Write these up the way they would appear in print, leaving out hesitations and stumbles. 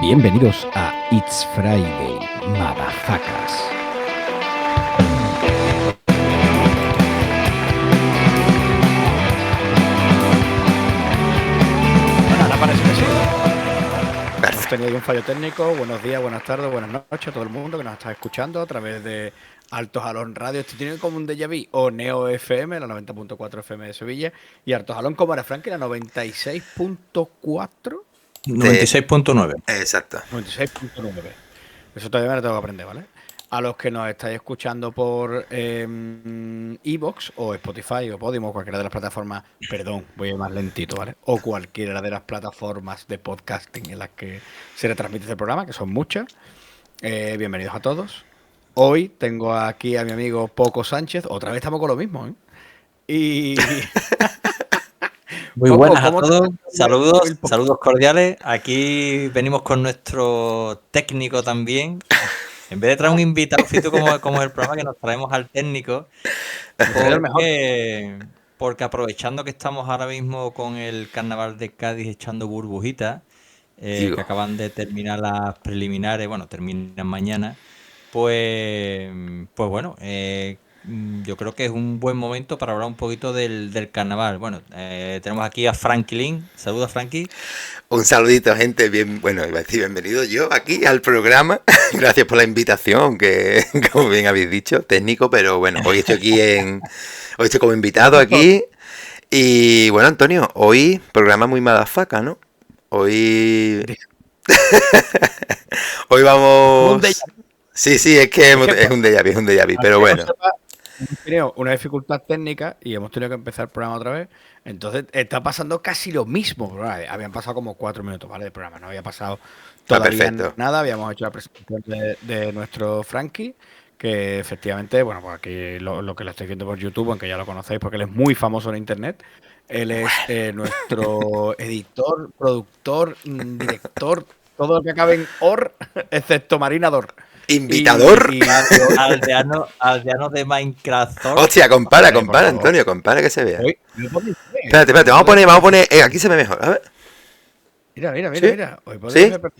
Bienvenidos a It's Friday, Motherfuckers. Bueno, ahora parece que sí. Hemos tenido un fallo técnico. Buenos días, buenas tardes, buenas noches a todo el mundo que nos está escuchando a través de Alto Jalón Radio. Esto tiene como un déjà vu o Neo FM, la 90.4 FM de Sevilla, y Alto Jalón como era Frankie, la 96.4. 96.9. Exacto. 96.9. Eso todavía me lo tengo que aprender, ¿vale? A los que nos estáis escuchando por Evox o Spotify o Podimo, cualquiera de las plataformas, perdón, voy a ir más lentito, ¿vale? O cualquiera de las plataformas de podcasting en las que se retransmite este programa, que son muchas. Bienvenidos a todos. Hoy tengo aquí a mi amigo Poco Sánchez. Otra vez estamos con lo mismo, ¿eh? Y Muy Poco, buenas a ¿cómo te todos, sientes hoy? saludos cordiales. Aquí venimos con nuestro técnico también. En vez de traer un invitado, fíjate como es el programa, que nos traemos al técnico, El mejor. porque aprovechando que estamos ahora mismo con el Carnaval de Cádiz echando burbujitas, que Digo, acaban de terminar las preliminares, bueno, terminan mañana, pues bueno, yo creo que es un buen momento para hablar un poquito del carnaval. Bueno, tenemos aquí a Franklin. Saludos, Frankie. un saludito, gente. Bien, bueno, iba a decir bienvenido yo aquí al programa. Gracias por la invitación, que como bien habéis dicho, técnico, pero bueno, hoy estoy como invitado aquí. Y bueno, Antonio, hoy programa muy madafaca, ¿no? Hoy, hoy Un déjà vamos. Sí, es que Es que es un déjà vu, para pero que no bueno. sepa, hemos tenido una dificultad técnica y hemos tenido que empezar el programa otra vez. Entonces está pasando casi lo mismo. Pero, vale, habían pasado como 4 minutos, ¿vale? De programa. No había pasado Ah, todavía perfecto. nada. Habíamos hecho la presentación de nuestro Frankie, que efectivamente, bueno, pues aquí lo que lo estáis viendo por YouTube, aunque ya lo conocéis porque él es muy famoso en Internet. Él es nuestro editor, productor, director, todo lo que acabe en OR, excepto Marinador. Invitador. Hoy, Aldeano de Minecraft. Hostia, compara, hombre, por compara, favor. Antonio, compara que se vea. Hoy no podéis ver, ¿eh? Espérate, Hoy vamos a podéis poner, ver aquí se ve mejor, a ver. Mira, mira, mira, ¿Sí? mira. Hoy podéis ¿Sí? ver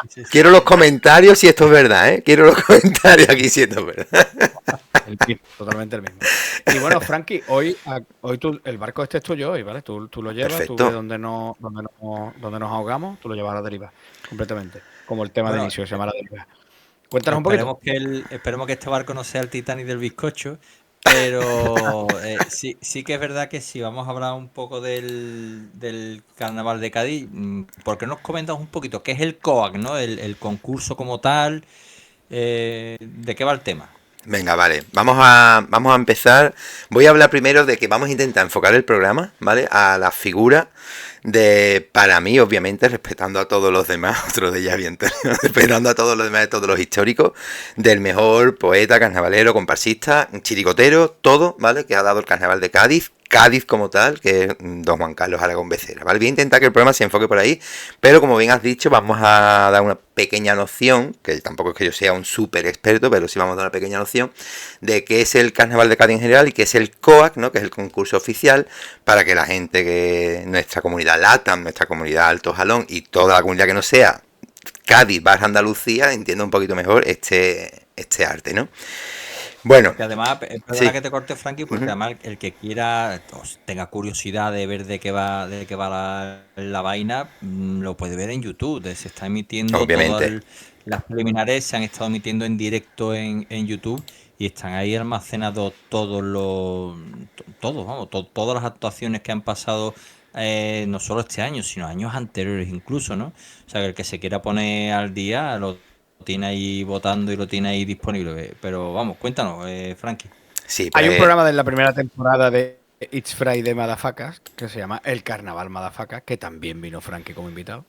Sí. Quiero los comentarios si esto es verdad, ¿eh? Quiero los comentarios aquí si esto es verdad. el mismo, totalmente el mismo. Y bueno, Frankie, hoy el barco este es tuyo hoy, ¿vale? Tú lo llevas, tú ves Perfecto. dónde nos ahogamos, tú lo llevas a la deriva, completamente. Como el tema de Bueno, inicio que se llama la deriva. Cuéntanos un poquito. esperemos que este barco no sea el Titanic del bizcocho, pero sí que es verdad que si vamos a hablar un poco del Carnaval de Cádiz, ¿por qué nos comentas un poquito qué es el COAC, ¿no? El concurso como tal, ¿de qué va el tema? Venga, vale. Vamos a empezar. Voy a hablar primero de que vamos a intentar enfocar el programa, ¿vale? A la figura para mí, obviamente, respetando a todos los demás, otro de ya bien, respetando a todos los demás de todos los históricos, del mejor poeta, carnavalero, comparsista, chiricotero, todo, ¿vale? Que ha dado el Carnaval de Cádiz. Cádiz como tal, que es don Juan Carlos Aragón Becerra, ¿vale? Voy a intentar que el programa se enfoque por ahí, pero como bien has dicho, vamos a dar una pequeña noción, que tampoco es que yo sea un súper experto, pero sí vamos a dar una pequeña noción de qué es el Carnaval de Cádiz en general y qué es el COAC, ¿no? Que es el concurso oficial, para que la gente que nuestra comunidad LATAM, nuestra comunidad Alto Jalón y toda la comunidad que no sea Cádiz, Barra Andalucía, entienda un poquito mejor este arte, ¿no? Bueno, Porque además, perdona sí. que te corte, Frankie, porque Uh-huh. además el que quiera, tenga curiosidad de ver de qué va la vaina, lo puede ver en YouTube. Se está emitiendo Obviamente. las preliminares, se han estado emitiendo en directo en YouTube y están ahí almacenados todas las actuaciones que han pasado, no solo este año, sino años anteriores incluso, ¿no? O sea, que el que se quiera poner al día lo tiene ahí votando y lo tiene ahí disponible. Pero vamos, cuéntanos, Frankie. Sí, Hay un pues programa de la primera temporada de It's Friday Motherfuckers que se llama El Carnaval Motherfuckers, que también vino Frankie como invitado.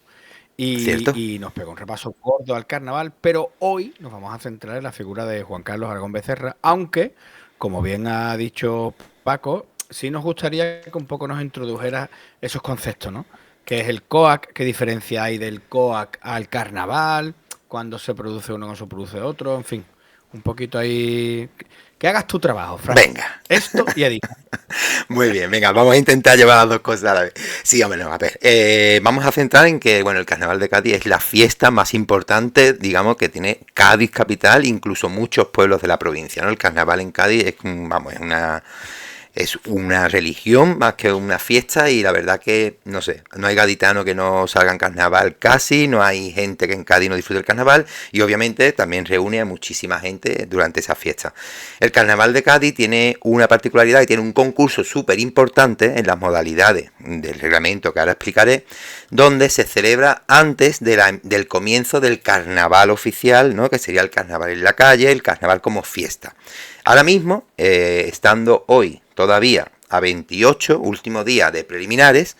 cierto. Y nos pegó un repaso gordo al carnaval, pero hoy nos vamos a centrar en la figura de Juan Carlos Aragón Becerra, aunque, como bien ha dicho Paco, sí nos gustaría que un poco nos introdujera esos conceptos, ¿no? ¿Qué es el COAC? ¿Qué diferencia hay del COAC al carnaval? ¿Cuándo se produce uno o se produce otro? En fin, Un poquito ahí. Que hagas tu trabajo, Frank. Venga. Esto y edita. Muy bien, venga, vamos a intentar llevar las dos cosas a la vez. Sí, hombre, no, a ver. Vamos a centrar en que, bueno, el Carnaval de Cádiz es la fiesta más importante, digamos, que tiene Cádiz capital, incluso muchos pueblos de la provincia, ¿no? El Carnaval en Cádiz es, vamos, es una religión más que una fiesta y la verdad que, no sé, no hay gaditano que no salga en carnaval casi, no hay gente que en Cádiz no disfrute el carnaval y obviamente también reúne a muchísima gente durante esa fiesta. El Carnaval de Cádiz tiene una particularidad y tiene un concurso súper importante en las modalidades del reglamento que ahora explicaré, donde se celebra antes del comienzo del carnaval oficial, ¿no? Que sería el carnaval en la calle, el carnaval como fiesta. Ahora mismo, estando hoy todavía a 28, último día de preliminares,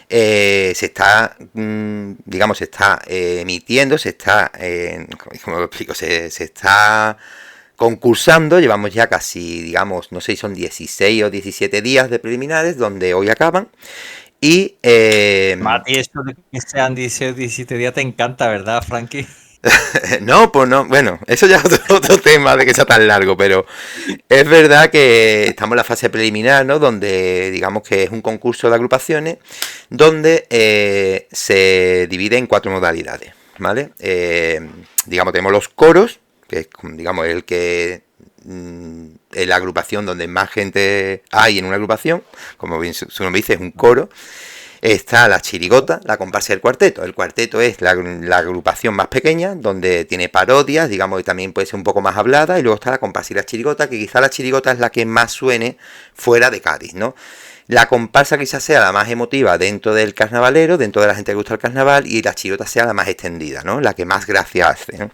se está, digamos, se está emitiendo, se está, ¿cómo lo explico? Se está concursando, llevamos ya casi, digamos, no sé si son 16 o 17 días de preliminares, donde hoy acaban. Y Mati, esto de que sean 16 o 17 días te encanta, ¿verdad, Frankie? no, pues no, bueno, eso ya es otro tema de que sea tan largo, pero es verdad que estamos en la fase preliminar, ¿no? Donde digamos que es un concurso de agrupaciones, donde se divide en 4 modalidades, ¿vale? Digamos, tenemos los coros, que es, digamos, el que en la agrupación donde más gente hay en una agrupación, como bien su nombre dice, es un coro. Está la chirigota, la comparsa y el cuarteto. El cuarteto es la agrupación más pequeña, donde tiene parodias, digamos, y también puede ser un poco más hablada. Y luego está la comparsa y la chirigota, que quizá la chirigota es la que más suene fuera de Cádiz, ¿no? La comparsa quizás sea la más emotiva dentro del carnavalero, dentro de la gente que gusta el carnaval, y la chirigota sea la más extendida, ¿no? La que más gracia hace, ¿no?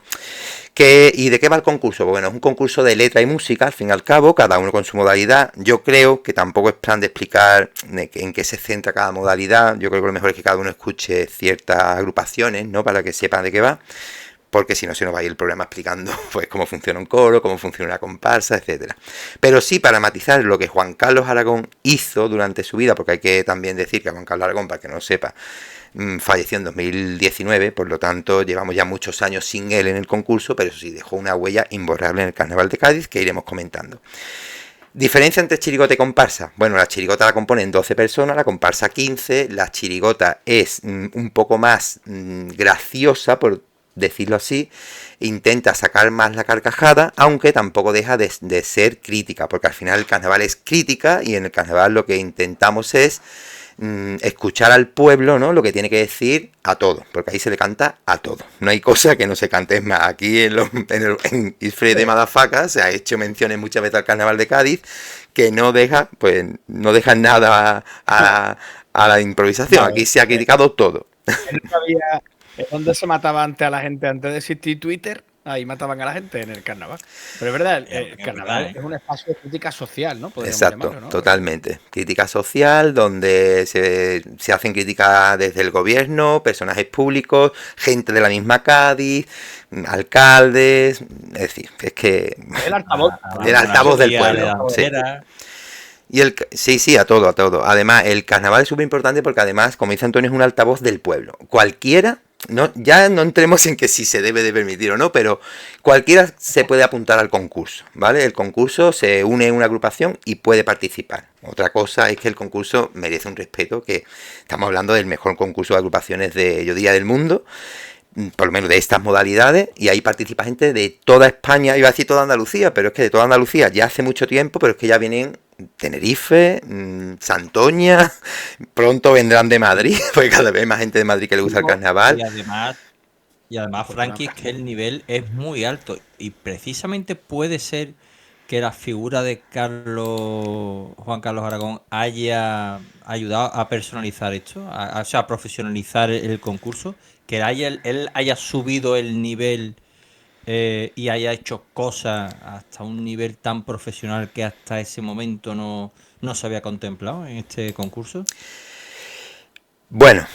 ¿Y de qué va el concurso? Bueno, es un concurso de letra y música, al fin y al cabo, cada uno con su modalidad. Yo creo que tampoco es plan de explicar en qué se centra cada modalidad. Yo creo que lo mejor es que cada uno escuche ciertas agrupaciones, ¿no? Para que sepan de qué va. Porque si no, se nos va a ir el programa explicando pues cómo funciona un coro, cómo funciona una comparsa, etcétera. Pero sí, para matizar lo que Juan Carlos Aragón hizo durante su vida, porque hay que también decir que Juan Carlos Aragón, para que no lo sepa, falleció en 2019, por lo tanto llevamos ya muchos años sin él en el concurso, pero eso sí, dejó una huella imborrable en el Carnaval de Cádiz que iremos comentando. ¿Diferencia entre chirigota y comparsa? Bueno, la chirigota la componen 12 personas, la comparsa 15, la chirigota es un poco más graciosa, por decirlo así, intenta sacar más la carcajada, aunque tampoco deja de ser crítica, porque al final el carnaval es crítica y en el carnaval lo que intentamos es escuchar al pueblo, ¿no? Lo que tiene que decir a todo, porque ahí se le canta a todo. No hay cosa que no se cante. Es más, aquí en Isfre de Madafaka se ha hecho menciones muchas veces al Carnaval de Cádiz que no deja, pues, no deja nada a la improvisación. Vale. Aquí se ha criticado todo. ¿Es donde se mataba antes a la gente antes de existir Twitter? Ahí mataban a la gente en el carnaval. Pero es verdad, el carnaval es un espacio de crítica social, ¿no? Exacto, llamarlo, ¿no? Totalmente. Crítica social, donde se hacen críticas desde el gobierno, personajes públicos, gente de la misma Cádiz, alcaldes, es decir, es que... El altavoz del pueblo. Sí. Sí, a todo. Además, el carnaval es súper importante porque además, como dice Antonio, es un altavoz del pueblo. Cualquiera... No, ya no entremos en que si se debe de permitir o no, pero cualquiera se puede apuntar al concurso, ¿vale? El concurso se une en una agrupación y puede participar. Otra cosa es que el concurso merece un respeto, que estamos hablando del mejor concurso de agrupaciones yo diría del mundo, por lo menos de estas modalidades, y ahí participa gente de toda España, iba a decir toda Andalucía, pero es que de toda Andalucía ya hace mucho tiempo, pero es que ya vienen Tenerife, Santoña, pronto vendrán de Madrid, porque cada vez hay más gente de Madrid que le gusta el carnaval. Y además, Frankie, es que el nivel es muy alto y precisamente puede ser que la figura de Juan Carlos Aragón haya ayudado a personalizar esto, o sea, a profesionalizar el concurso, que él haya subido el nivel y haya hecho cosas hasta un nivel tan profesional que hasta ese momento no se había contemplado en este concurso. Bueno,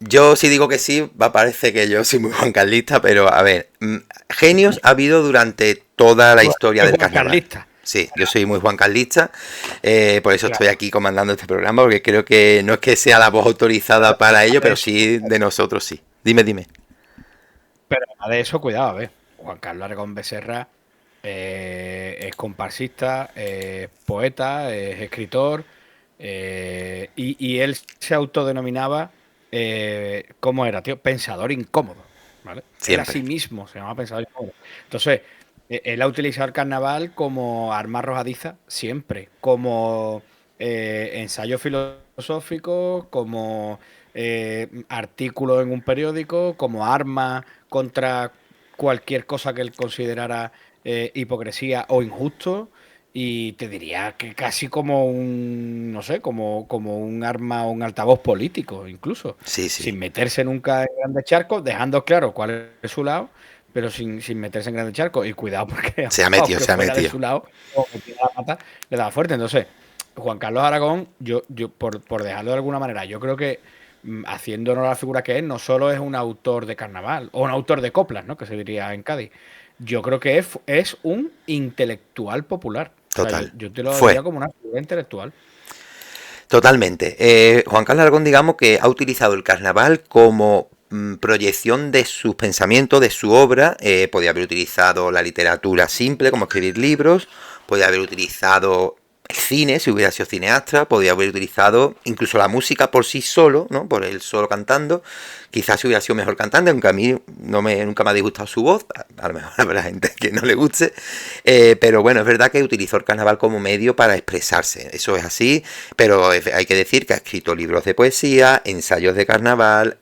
yo sí digo que sí, va a parecer que yo soy muy juancarlista, pero a ver, genios ha habido durante toda la historia del carnaval. Sí, yo soy muy juancarlista, por eso estoy aquí comandando este programa, porque creo que no es que sea la voz autorizada para ello, pero sí de nosotros sí. Dime. Pero de eso, cuidado, a ver. Juan Carlos Aragón Becerra es comparsista, es poeta, es escritor, y él se autodenominaba, ¿cómo era, tío? Pensador incómodo, ¿vale? Él a Siempre. sí mismo se llamaba pensador incómodo. Entonces, él ha utilizado el carnaval como arma arrojadiza siempre, como ensayo filosófico, como artículo en un periódico, como arma contra cualquier cosa que él considerara hipocresía o injusto. Y te diría que casi como un, no sé, como un arma o un altavoz político, incluso. Sí, sí. Sin meterse nunca en grandes charcos, dejando claro cuál es su lado, pero sin meterse en grandes charcos. Y cuidado, porque Se ha metido, aunque se ha fuera de metido. su lado, o metiera la pata, le daba fuerte. Entonces, Juan Carlos Aragón, yo por dejarlo de alguna manera, yo creo que haciendo honor a la figura que es, no solo es un autor de carnaval, o un autor de coplas, ¿no? Que se diría en Cádiz. Yo creo que es un intelectual popular. O sea, yo, Total. yo te lo diría Fue. como una figura intelectual. Totalmente. Juan Carlos Aragón, digamos que ha utilizado el carnaval como proyección de sus pensamientos, de su obra. Podía haber utilizado la literatura simple, como escribir libros, podía haber utilizado el cine, si hubiera sido cineasta, podía haber utilizado incluso la música por sí solo, ¿no? Por él solo cantando. Quizás si hubiera sido mejor cantante, aunque a mí nunca me ha disgustado su voz, a lo mejor habrá gente que no le guste, pero bueno, es verdad que utilizó el carnaval como medio para expresarse, eso es así, pero hay que decir que ha escrito libros de poesía, ensayos de carnaval,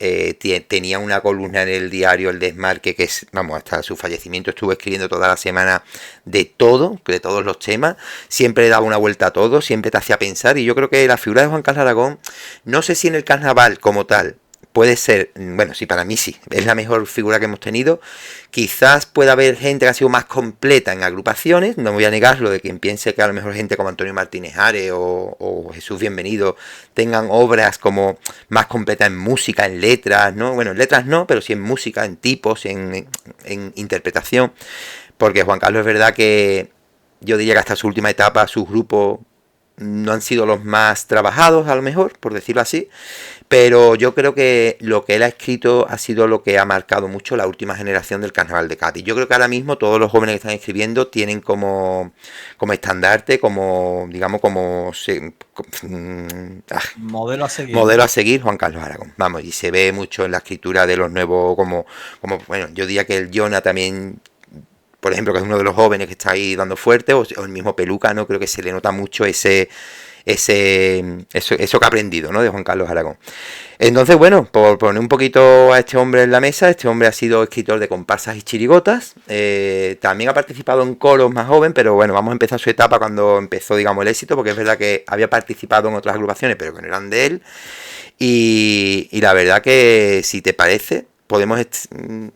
tenía una columna en el diario El Desmarque, que es, vamos, hasta su fallecimiento estuvo escribiendo toda la semana de todo, de todos los temas, siempre daba una vuelta a todo, siempre te hacía pensar, y yo creo que la figura de Juan Carlos Aragón, no sé si en el carnaval como tal, puede ser, bueno, sí, para mí sí, es la mejor figura que hemos tenido. Quizás pueda haber gente que ha sido más completa en agrupaciones, no voy a negarlo de quien piense que a lo mejor gente como Antonio Martínez Ares o Jesús Bienvenido tengan obras como más completas en música, en letras, ¿no? Bueno, en letras no, pero sí en música, en tipos, en interpretación, porque Juan Carlos es verdad que yo diría que hasta su última etapa sus grupos no han sido los más trabajados, a lo mejor, por decirlo así, pero yo creo que lo que él ha escrito ha sido lo que ha marcado mucho la última generación del Carnaval de Cádiz. Yo creo que ahora mismo todos los jóvenes que están escribiendo tienen como estandarte, como, digamos, Modelo a seguir, ¿no? modelo a seguir Juan Carlos Aragón. Vamos, y se ve mucho en la escritura de los nuevos, bueno, yo diría que el Jonah también, por ejemplo, que es uno de los jóvenes que está ahí dando fuerte, o el mismo Peluca, ¿no? Creo que se le nota mucho eso que ha aprendido, ¿no? De Juan Carlos Aragón. Entonces, bueno, por poner un poquito a este hombre en la mesa, este hombre ha sido escritor de comparsas y chirigotas, también ha participado en coros más joven, pero bueno, vamos a empezar su etapa cuando empezó, digamos, el éxito, porque es verdad que había participado en otras agrupaciones, pero que no eran de él, y la verdad que, si te parece, podemos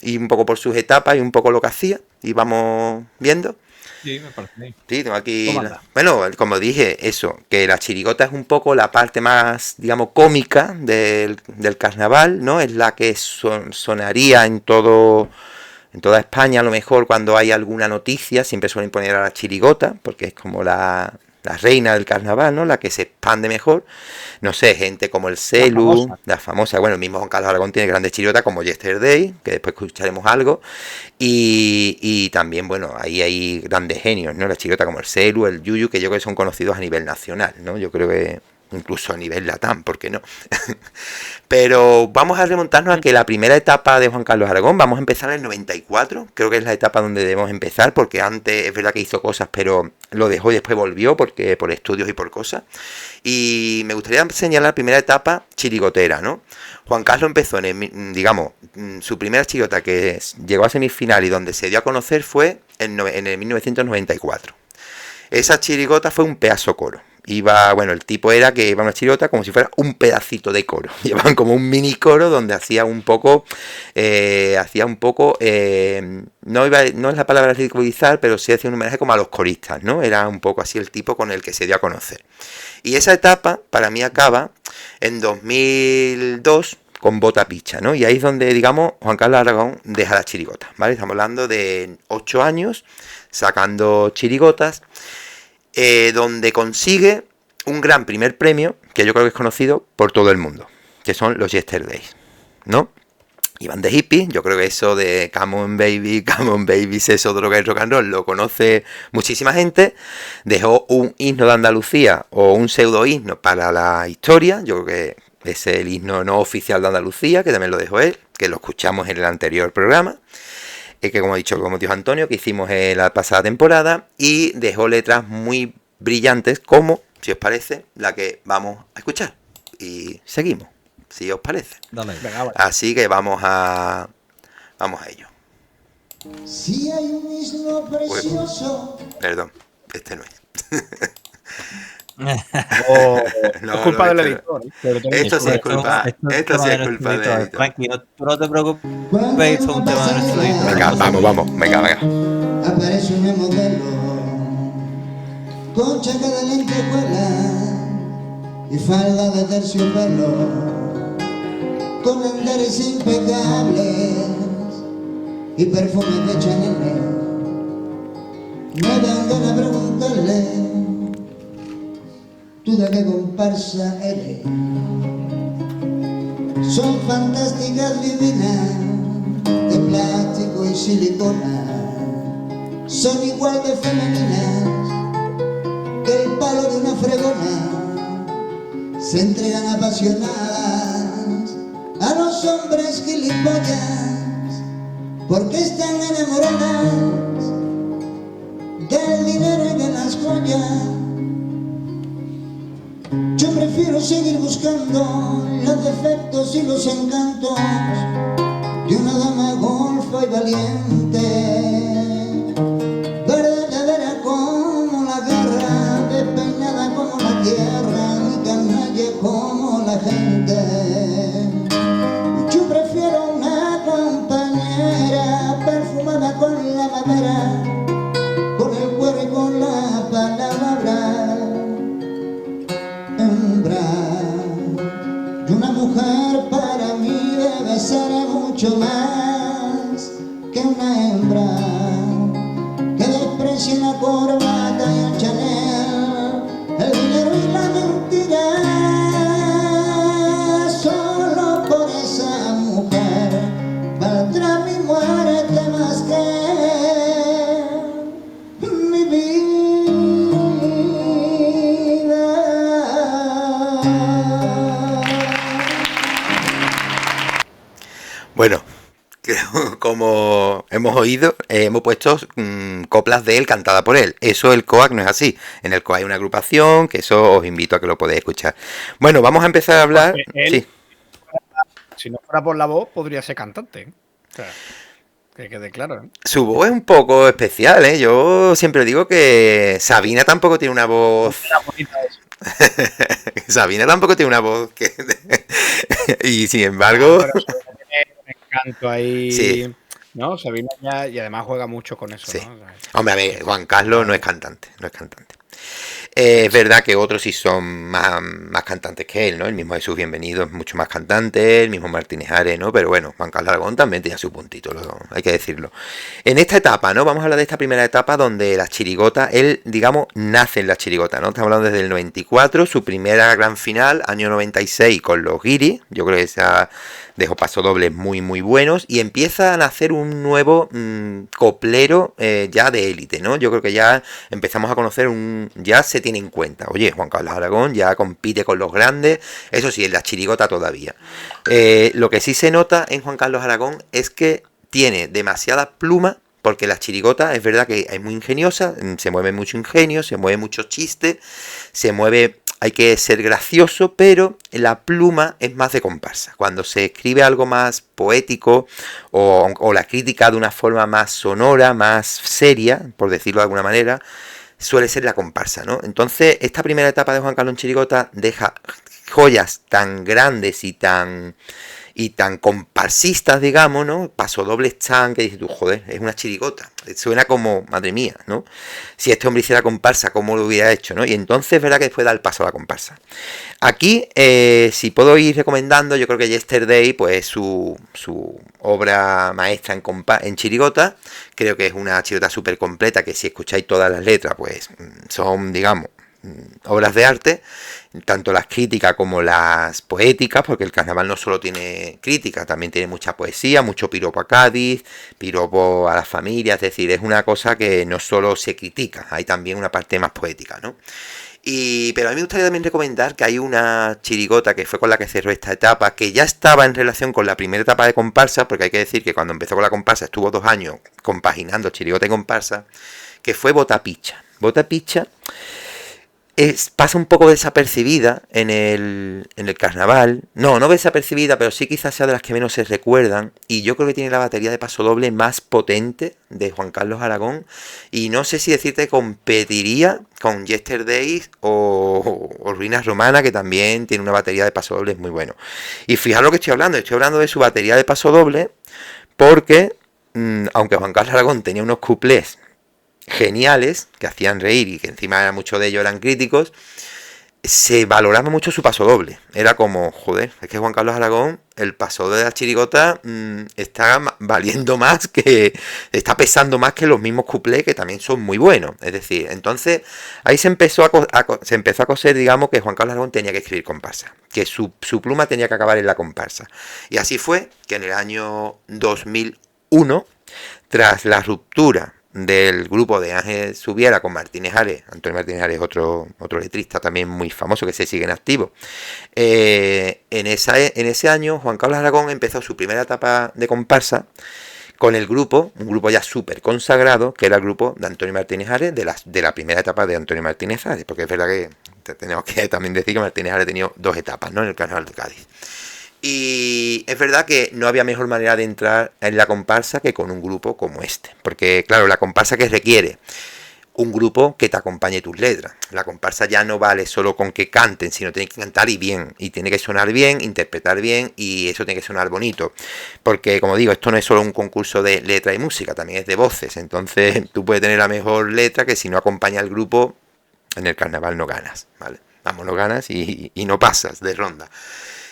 ir un poco por sus etapas y un poco lo que hacía, y vamos viendo. Sí, me parece bien. Sí, tengo aquí. ¿Cómo anda? Bueno, como dije, eso, que la chirigota es un poco la parte más, digamos, cómica del carnaval, ¿no? Es la que sonaría en toda España, a lo mejor cuando hay alguna noticia, siempre suelen poner a la chirigota, porque es como la reina del carnaval, ¿no? La que se expande mejor. No sé, gente como el La Celu, famosa. la famosa, bueno, el mismo Juan Carlos Aragón tiene grandes chirigotas como Yesterday, que después escucharemos algo. Y también, bueno, ahí hay grandes genios, ¿no? La chirigota como el Celu, el Yuyu, que yo creo que son conocidos a nivel nacional, ¿no? Yo creo que incluso a nivel latán, ¿por qué no? Pero vamos a remontarnos a que la primera etapa de Juan Carlos Aragón, vamos a empezar en el 94, creo que es la etapa donde debemos empezar, porque antes es verdad que hizo cosas, pero lo dejó y después volvió, porque por estudios y por cosas. Y me gustaría señalar la primera etapa chirigotera, ¿no? Juan Carlos empezó digamos, su primera chirigota que llegó a semifinal y donde se dio a conocer fue en el 1994. Esa chirigota fue un pedazo coro. Bueno, el tipo era que iba a una chirigota como si fuera un pedacito de coro. Llevaban como un mini coro donde hacía un poco, no es la palabra ridiculizar, pero sí hacía un homenaje como a los coristas, ¿no? Era un poco así el tipo con el que se dio a conocer. Y esa etapa, para mí, acaba en 2002 con Bota Picha, ¿no? Y ahí es donde, digamos, Juan Carlos Aragón deja la chirigota, ¿vale? Estamos hablando de 8 años sacando chirigotas, donde consigue un gran primer premio, que yo creo que es conocido por todo el mundo, que son los Yesterdays, ¿no? iban de hippie. Yo creo que eso de Come on baby, eso de lo que es rock and roll, lo conoce muchísima gente. Dejó un himno de Andalucía o un pseudo himno para la historia. Yo creo que es el himno no oficial de Andalucía, que también lo dejó él, que lo escuchamos en el anterior programa. Que como he dicho, como dijo Antonio, que hicimos en la pasada temporada. Y dejó letras muy brillantes, como, si os parece, la que vamos a escuchar. Y seguimos, si os parece. Dale. Venga, vale. Así que vamos a ello. Si hay un mismo precioso. Perdón, este no es. No, es culpa del editor. Esto sí es culpa. Esto sí es culpa del editor. Tranquilo, tú no te preocupes, esto es un tema de nuestro editor. Venga, vamos, venga. Aparece una modelo con chaca de lentejuela y falda de terciopelo, con andares impecables y perfumes de Chanel. Me dan ganas de preguntarle, ¿tú de qué comparsa eres? Son fantásticas divinas, de plástico y silicona, son igual de femeninas que el palo de una fregona, se entregan apasionadas a los hombres gilipollas, porque están enamoradas del dinero y de las joyas. Yo prefiero seguir buscando los defectos y los encantos de una dama golfa y valiente, verdadera como la guerra, despeinada como la tierra, y canalla como la gente. Yo prefiero una compañera perfumada con la madera, con el cuero y con la palabra. Y una mujer para mí debe ser mucho más que una hembra que desprecie la corbata y el Chanel, el dinero y la mentira. Solo por esa mujer valdrá mi muerte más que mi vida. Bueno, como hemos oído, hemos puesto coplas de él cantada por él. Eso el COAC no es así. En el COAC hay una agrupación, que eso os invito a que lo podáis escuchar. Bueno, vamos a empezar a hablar. Él, Sí. Si no fuera por la voz, podría ser cantante. ¿Eh? O sea, que quede claro. ¿eh? Su voz es un poco especial, ¿eh? Yo siempre digo que Sabina tampoco tiene una voz. Era bonita eso. Sabina tampoco tiene una voz que... Y sin embargo... Pero Sabina tiene un encanto ahí. Sí. ¿No? Sabina ya, y además juega mucho con eso. Sí. ¿no? O sea, Hombre, a ver, Juan Carlos no es cantante. Es verdad que otros sí son más cantantes que él, ¿no? El mismo Jesús Bienvenido es mucho más cantante, el mismo Martínez Ares, ¿no? Pero bueno, Juan Carlos Aragón también tenía su puntito, hay que decirlo. En esta etapa, ¿no? Vamos a hablar de esta primera etapa donde las chirigotas, él, digamos, nace en la chirigota, ¿no? Estamos hablando desde el 94, su primera gran final, año 96 con los Guiris, yo creo que esa dejó pasodobles muy muy buenos y empieza a nacer un nuevo coplero ya de élite, ¿no? Yo creo que ya empezamos a conocer ya se tiene en cuenta, oye, Juan Carlos Aragón ya compite con los grandes, eso sí, en la chirigota todavía. Lo que sí se nota en Juan Carlos Aragón es que tiene demasiada pluma, porque la chirigota es verdad que es muy ingeniosa, se mueve mucho ingenio, se mueve mucho chiste, se mueve... Hay que ser gracioso, pero la pluma es más de comparsa. Cuando se escribe algo más poético o la crítica de una forma más sonora, más seria, por decirlo de alguna manera, suele ser la comparsa, ¿no? Entonces, esta primera etapa de Juan Carlos en Chirigota deja joyas tan grandes y tan comparsistas, digamos, ¿no? Pasodobles tan que dices tú, joder, es una chirigota. Suena como, madre mía, ¿no? Si este hombre hiciera comparsa, ¿cómo lo hubiera hecho, no? Y entonces es verdad que después da el paso a la comparsa. Aquí, si puedo ir recomendando, yo creo que Yesterday, pues su obra maestra en chirigota, creo que es una chirigota súper completa, que si escucháis todas las letras, pues son, digamos, obras de arte, tanto las críticas como las poéticas, porque el carnaval no solo tiene crítica, también tiene mucha poesía, mucho piropo a Cádiz, piropo a las familias, es decir, es una cosa que no solo se critica, hay también una parte más poética, ¿no? Pero a mí me gustaría también recomendar que hay una chirigota que fue con la que cerró esta etapa, que ya estaba en relación con la primera etapa de comparsa, porque hay que decir que cuando empezó con la comparsa estuvo 2 años compaginando chirigota y comparsa, que fue Botapicha. Botapicha pasa un poco desapercibida en el carnaval. No desapercibida, pero sí quizás sea de las que menos se recuerdan. Y yo creo que tiene la batería de pasodoble más potente de Juan Carlos Aragón. Y no sé si decirte que competiría con Yesterdays o Ruinas Romanas, que también tiene una batería de pasodobles muy bueno. Y fijaros lo que estoy hablando de su batería de pasodoble, porque aunque Juan Carlos Aragón tenía unos cuplés geniales, que hacían reír y que encima muchos de ellos eran críticos, se valoraba mucho su pasodoble. Era como, joder, es que Juan Carlos Aragón, el pasodoble de la chirigota está valiendo más que, está pesando más que los mismos cuplés, que también son muy buenos. Es decir, entonces ahí se empezó a coser, digamos, que Juan Carlos Aragón tenía que escribir comparsa, que su pluma tenía que acabar en la comparsa. Y así fue que en el año 2001, tras la ruptura del grupo de Ángel Subiera con Martínez Ares, Antonio Martínez Ares, otro letrista también muy famoso que se sigue en activo, en ese año Juan Carlos Aragón empezó su primera etapa de comparsa con el grupo, un grupo ya súper consagrado, que era el grupo de Antonio Martínez Ares, de la primera etapa de Antonio Martínez Ares, porque es verdad que tenemos que también decir que Martínez Ares ha tenido 2 etapas, ¿no?, en el Carnaval de Cádiz. Y es verdad que no había mejor manera de entrar en la comparsa que con un grupo como este. Porque, claro, la comparsa que requiere un grupo que te acompañe tus letras. La comparsa ya no vale solo con que canten, sino tiene que cantar y bien. Y tiene que sonar bien, interpretar bien, y eso tiene que sonar bonito. Porque, como digo, esto no es solo un concurso de letra y música, también es de voces. Entonces, tú puedes tener la mejor letra, que si no acompaña al grupo, en el carnaval no ganas, ¿vale? Vamos, no ganas y no pasas de ronda.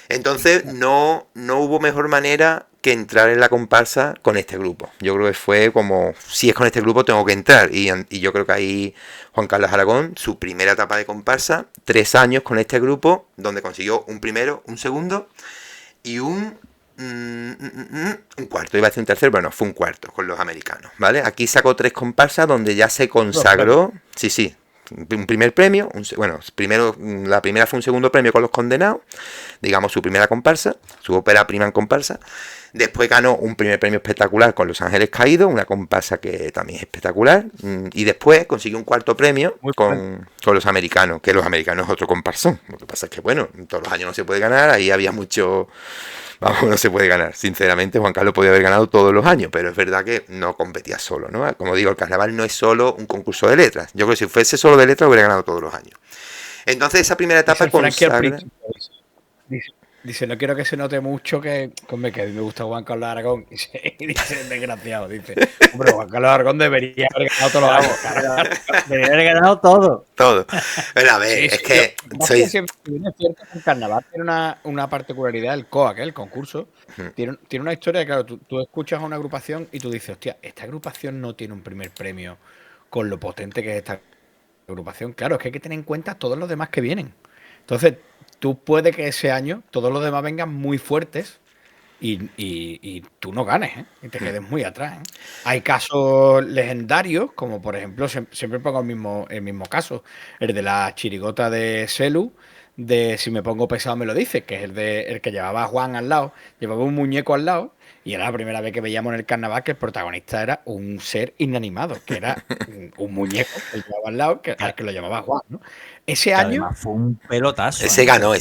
Entonces no hubo mejor manera que entrar en la comparsa con este grupo. Yo creo que fue como, si es con este grupo tengo que entrar. Y yo creo que ahí Juan Carlos Aragón, su primera etapa de comparsa, 3 años con este grupo, donde consiguió un primero, un segundo y un cuarto. Iba a decir un tercero, pero no, fue un cuarto con los americanos, ¿vale? Aquí sacó 3 comparsas donde ya se consagró. Sí. Un primer premio, la primera fue un segundo premio con Los Condenados, digamos su primera comparsa, su ópera prima en comparsa. Después ganó un primer premio espectacular con Los Ángeles Caídos, una comparsa que también es espectacular, y después consiguió un cuarto premio con Los Americanos, que Los Americanos es otro comparsón. Lo que pasa es que, bueno, todos los años no se puede ganar, ahí había mucho... Vamos, no se puede ganar. Sinceramente, Juan Carlos podía haber ganado todos los años, pero es verdad que no competía solo, ¿no? Como digo, el carnaval no es solo un concurso de letras. Yo creo que si fuese solo de letras, hubiera ganado todos los años. Entonces, esa primera etapa consagra... Dice, no quiero que se note mucho que a mí me gusta Juan Carlos Aragón. Y dice, desgraciado, dice, hombre, Juan Carlos Aragón debería haber ganado todos los años. Debería haber ganado todo. Todo. Pero a ver, sí, es que... Es cierto que el carnaval tiene una particularidad, el COAC, el concurso, tiene una historia, claro, tú escuchas a una agrupación y tú dices, hostia, esta agrupación no tiene un primer premio con lo potente que es esta agrupación. Claro, es que hay que tener en cuenta todos los demás que vienen. Entonces, tú puede que ese año todos los demás vengan muy fuertes y tú no ganes, ¿eh? Y te quedes muy atrás, ¿eh? Hay casos legendarios, como por ejemplo, siempre pongo el mismo caso, el de la chirigota de Selu, de Si me pongo pesado me lo dice, que es el que llevaba a Juan al lado, llevaba un muñeco al lado, y era la primera vez que veíamos en el carnaval que el protagonista era un ser inanimado, que era un muñeco que llevaba al lado, al que lo llamaba Juan, ¿no? Ese año fue un pelotazo. Ese ganó.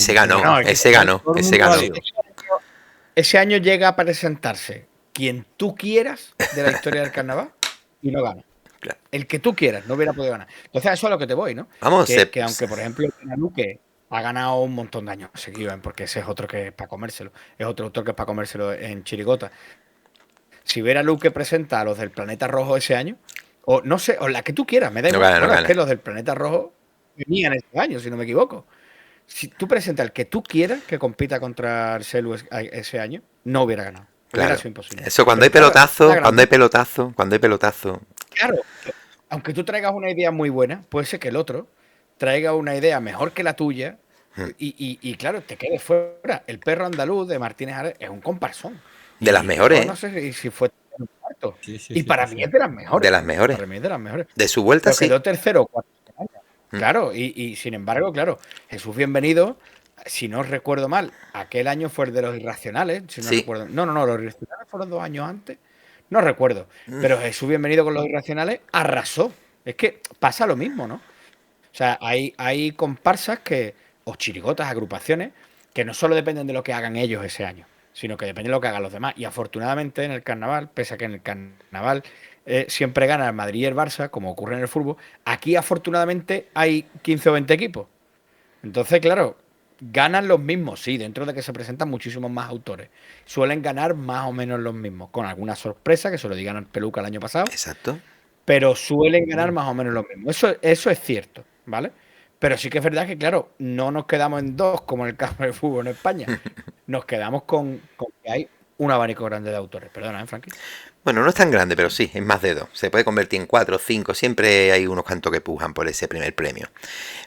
Ese año llega a presentarse quien tú quieras de la historia del carnaval y no gana. Claro. El que tú quieras, no hubiera podido ganar. Entonces, a eso es a lo que te voy, ¿no? Vamos, que aunque, por ejemplo, el Luque ha ganado un montón de años seguidos, porque ese es otro que es para comérselo. Es otro autor que es para comérselo en chirigota. Si Vera Luque presenta a los del Planeta Rojo ese año, o no sé, o la que tú quieras, me da igual. Es que los del Planeta Rojo venían ese año, si no me equivoco. Si tú presentas al que tú quieras que compita contra el Celu ese año, no hubiera ganado. Claro. Hubiera sido imposible. Eso cuando hay pelotazo. Claro, aunque tú traigas una idea muy buena, puede ser que el otro traiga una idea mejor que la tuya y claro, te quedes fuera. El perro andaluz de Martínez Ares es un comparsón. De las mejores, No sé si fue un cuarto. Sí, sí, Y sí, para sí, mí sí. es de las mejores. de las mejores. Para mí es de las mejores. De su vuelta, Pero sí. quedó tercero o cuarto. Claro, y sin embargo, claro, Jesús Bienvenido, si no recuerdo mal, aquel año fue el de los Irracionales, si no Sí. recuerdo. No, los Irracionales fueron 2 años antes. No recuerdo. Pero Jesús Bienvenido con los Irracionales arrasó. Es que pasa lo mismo, ¿no? O sea, hay comparsas o chirigotas, agrupaciones, que no solo dependen de lo que hagan ellos ese año, sino que depende de lo que hagan los demás. Y afortunadamente en el carnaval, pese a que en el carnaval siempre gana el Madrid y el Barça, como ocurre en el fútbol, aquí afortunadamente hay 15 o 20 equipos. Entonces, claro, ganan los mismos, sí, dentro de que se presentan muchísimos más autores. Suelen ganar más o menos los mismos, con alguna sorpresa, que se lo digan al Peluca el año pasado, Exacto. pero suelen ganar más o menos lo mismo. Eso es cierto, ¿vale? Pero sí que es verdad que, claro, no nos quedamos en dos, como en el caso del fútbol en España. Nos quedamos con que hay un abanico grande de autores. Perdona, Frankie? Bueno, no es tan grande, pero sí, es más de 2. Se puede convertir en 4 o 5. Siempre hay unos cuantos que pujan por ese primer premio.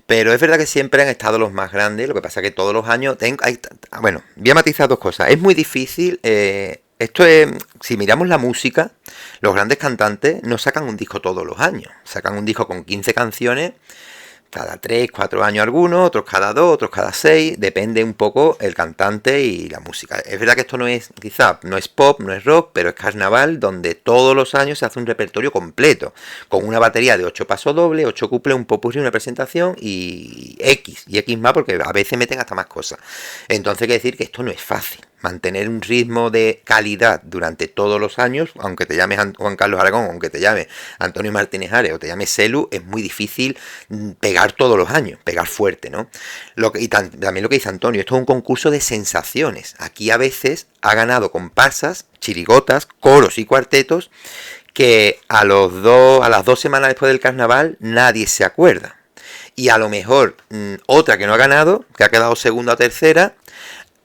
Pero es verdad que siempre han estado los más grandes. Lo que pasa es que todos los años... Bueno, voy a matizar 2 cosas. Es muy difícil... esto es... Si miramos la música, los grandes cantantes no sacan un disco todos los años. Sacan un disco con 15 canciones... Cada 3, 4 años algunos, otros cada 2, otros cada 6, depende un poco el cantante y la música. Es verdad que esto no es, quizá, no es pop, no es rock, pero es carnaval donde todos los años se hace un repertorio completo, con una batería de 8 pasodobles, 8 cuples, un popurrí, una presentación y X más porque a veces meten hasta más cosas. Entonces hay que decir que esto no es fácil. Mantener un ritmo de calidad durante todos los años, aunque te llames Juan Carlos Aragón, aunque te llames Antonio Martínez Ares o te llames Celu, es muy difícil pegar todos los años, pegar fuerte, ¿no? También lo que dice Antonio, esto es un concurso de sensaciones. Aquí a veces ha ganado comparsas, chirigotas, coros y cuartetos que a las 2 semanas después del carnaval nadie se acuerda. Y a lo mejor otra que no ha ganado, que ha quedado segunda o tercera,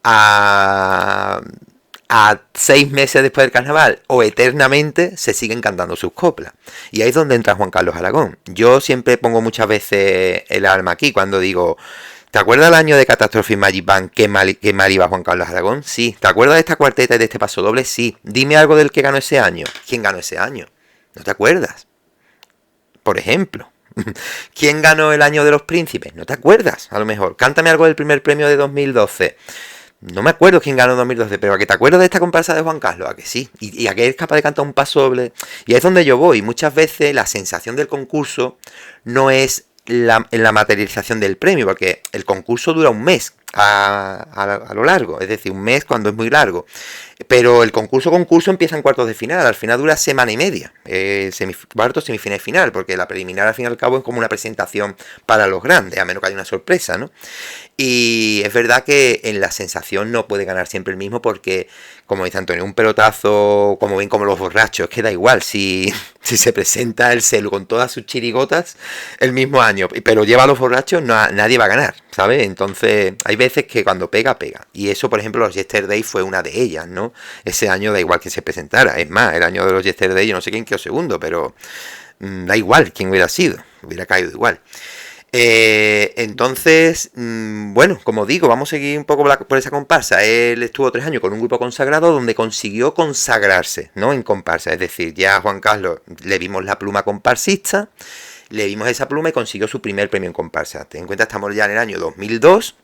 a 6 meses después del carnaval o eternamente se siguen cantando sus coplas. Y ahí es donde entra Juan Carlos Aragón. Yo siempre pongo muchas veces el alma aquí cuando digo, ¿te acuerdas del año de Catástrofe Magic Band? ¿Qué mal iba Juan Carlos Aragón? Sí. ¿Te acuerdas de esta cuarteta y de este paso doble? Sí. Dime algo del que ganó ese año. ¿Quién ganó ese año? ¿No te acuerdas? Por ejemplo. ¿Quién ganó el año de los príncipes? ¿No te acuerdas? A lo mejor. Cántame algo del primer premio de 2012. No me acuerdo quién ganó en 2012, pero ¿a que te acuerdas de esta comparsa de Juan Carlos? ¿A que sí? Y a que eres capaz de cantar un paso doble. Y ahí es donde yo voy. Muchas veces la sensación del concurso no es en la materialización del premio, porque el concurso dura un mes a lo largo, es decir, un mes cuando es muy largo. Pero el concurso empieza en cuartos de final, al final dura semana y media, cuartos, semifinal y final, porque la preliminar al fin y al cabo es como una presentación para los grandes, a menos que haya una sorpresa, ¿no? Y es verdad que en la sensación no puede ganar siempre el mismo porque, como dice Antonio, un pelotazo, como ven como los borrachos, que da igual si se presenta el Celu con todas sus chirigotas el mismo año, pero lleva a los borrachos, nadie va a ganar, ¿sabes? Entonces hay veces que cuando pega. Y eso, por ejemplo, los Yesterday fue una de ellas, ¿no? Ese año da igual que se presentara. Es más, el año de los Yesterday yo no sé quién quedó segundo, pero da igual quién hubiera sido, hubiera caído igual. Entonces, bueno, como digo, vamos a seguir un poco por esa comparsa. Él estuvo 3 años con un grupo consagrado donde consiguió consagrarse, ¿no? En comparsa, es decir, ya a Juan Carlos le vimos la pluma comparsista, le vimos esa pluma y consiguió su primer premio en comparsa. Ten en cuenta, estamos ya en el año 2002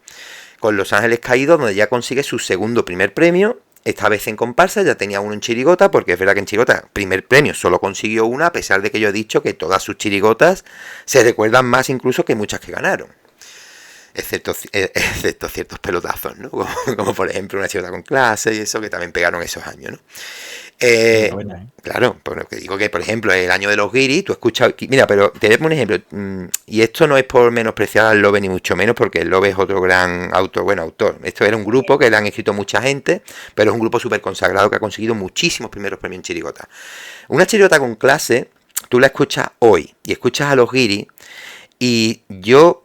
con Los Ángeles Caídos, donde ya consigue su segundo primer premio. Esta vez en comparsa, ya tenía uno en chirigota, porque es verdad que en chirigota, primer premio, solo consiguió una, a pesar de que yo he dicho que todas sus chirigotas se recuerdan más incluso que muchas que ganaron. Excepto ciertos pelotazos, ¿no? Como por ejemplo una chirigota con clase y eso, que también pegaron esos años, ¿no? Claro, porque digo que, por ejemplo, el año de los guiris, tú escuchas... Mira, pero te doy un ejemplo, y esto no es por menospreciar al Lobe ni mucho menos, porque el Lobe es otro gran autor. Esto era un grupo que le han escrito mucha gente, pero es un grupo súper consagrado que ha conseguido muchísimos primeros premios en chirigota. Una chirigota con clase, tú la escuchas hoy, y escuchas a los guiris, y yo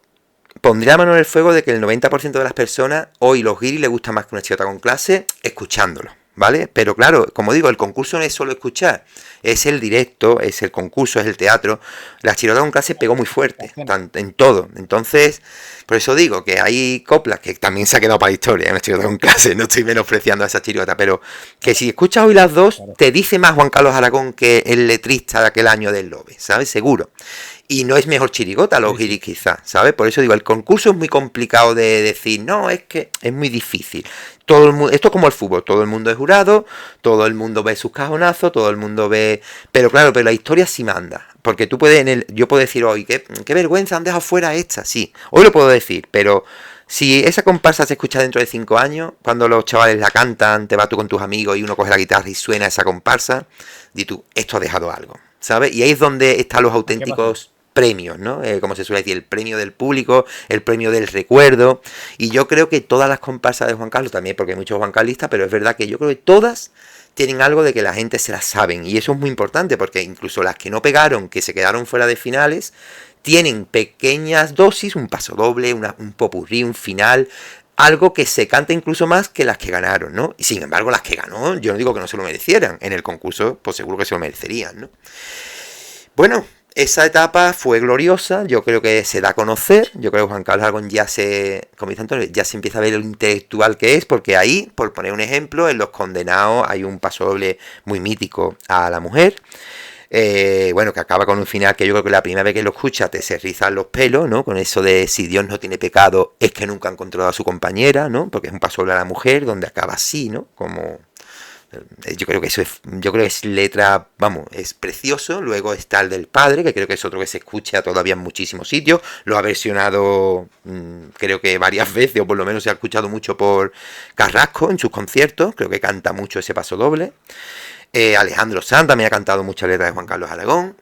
pondría mano en el fuego de que el 90% de las personas, hoy los guiris les gusta más que una chirigota con clase, escuchándolo. ¿vale? Pero claro, como digo, el concurso no es solo escuchar, es el directo, es el concurso, es el teatro. La chirigota con clase pegó muy fuerte, en todo. Entonces, por eso digo que hay coplas que también se ha quedado para la historia en la chirigota con clase, no estoy menospreciando a esa chirigota, pero que si escuchas hoy las dos, te dice más Juan Carlos Aragón que el letrista de aquel año del Lobe, ¿sabes? Seguro. Y no es mejor chirigota los guiris quizás, ¿sabes? Por eso digo, el concurso es muy complicado de decir, no, es que es muy difícil. Todo el mundo, esto es como el fútbol, todo el mundo es jurado, todo el mundo ve sus cajonazos, todo el mundo ve... Pero claro, pero la historia sí manda. Porque tú puedes, yo puedo decir hoy, qué vergüenza, han dejado fuera esta, sí. Hoy lo puedo decir, pero si esa comparsa se escucha dentro de 5 años, cuando los chavales la cantan, te vas tú con tus amigos y uno coge la guitarra y suena esa comparsa, di tú, esto ha dejado algo, ¿sabes? Y ahí es donde están los auténticos premios, ¿no? Como se suele decir, el premio del público, el premio del recuerdo. Y yo creo que todas las comparsas de Juan Carlos, también porque hay muchos juancarlistas, pero es verdad que yo creo que todas tienen algo de que la gente se las saben. Y eso es muy importante, porque incluso las que no pegaron, que se quedaron fuera de finales, tienen pequeñas dosis, un paso doble, un popurrí, un final, algo que se canta incluso más que las que ganaron, ¿no? Y sin embargo, las que ganó, yo no digo que no se lo merecieran. En el concurso, pues seguro que se lo merecerían, ¿no? Bueno, esa etapa fue gloriosa, yo creo que se da a conocer, yo creo que Juan Carlos Aragón ya como dice Antonio, ya se empieza a ver lo intelectual que es, porque ahí, por poner un ejemplo, en Los Condenados hay un paso doble muy mítico a la mujer, bueno, que acaba con un final que yo creo que la primera vez que lo escuchas te se rizan los pelos, ¿no? Con eso de si Dios no tiene pecado es que nunca ha encontrado a su compañera, ¿no? Porque es un paso doble a la mujer, donde acaba así, ¿no? Como... Yo creo que eso es, yo creo que es letra, vamos, es precioso. Luego está el del padre, que creo que es otro que se escucha todavía en muchísimos sitios. Lo ha versionado, creo que varias veces, o por lo menos se ha escuchado mucho por Carrasco en sus conciertos. Creo que canta mucho ese paso doble. Alejandro Sanz también ha cantado muchas letras de Juan Carlos Aragón,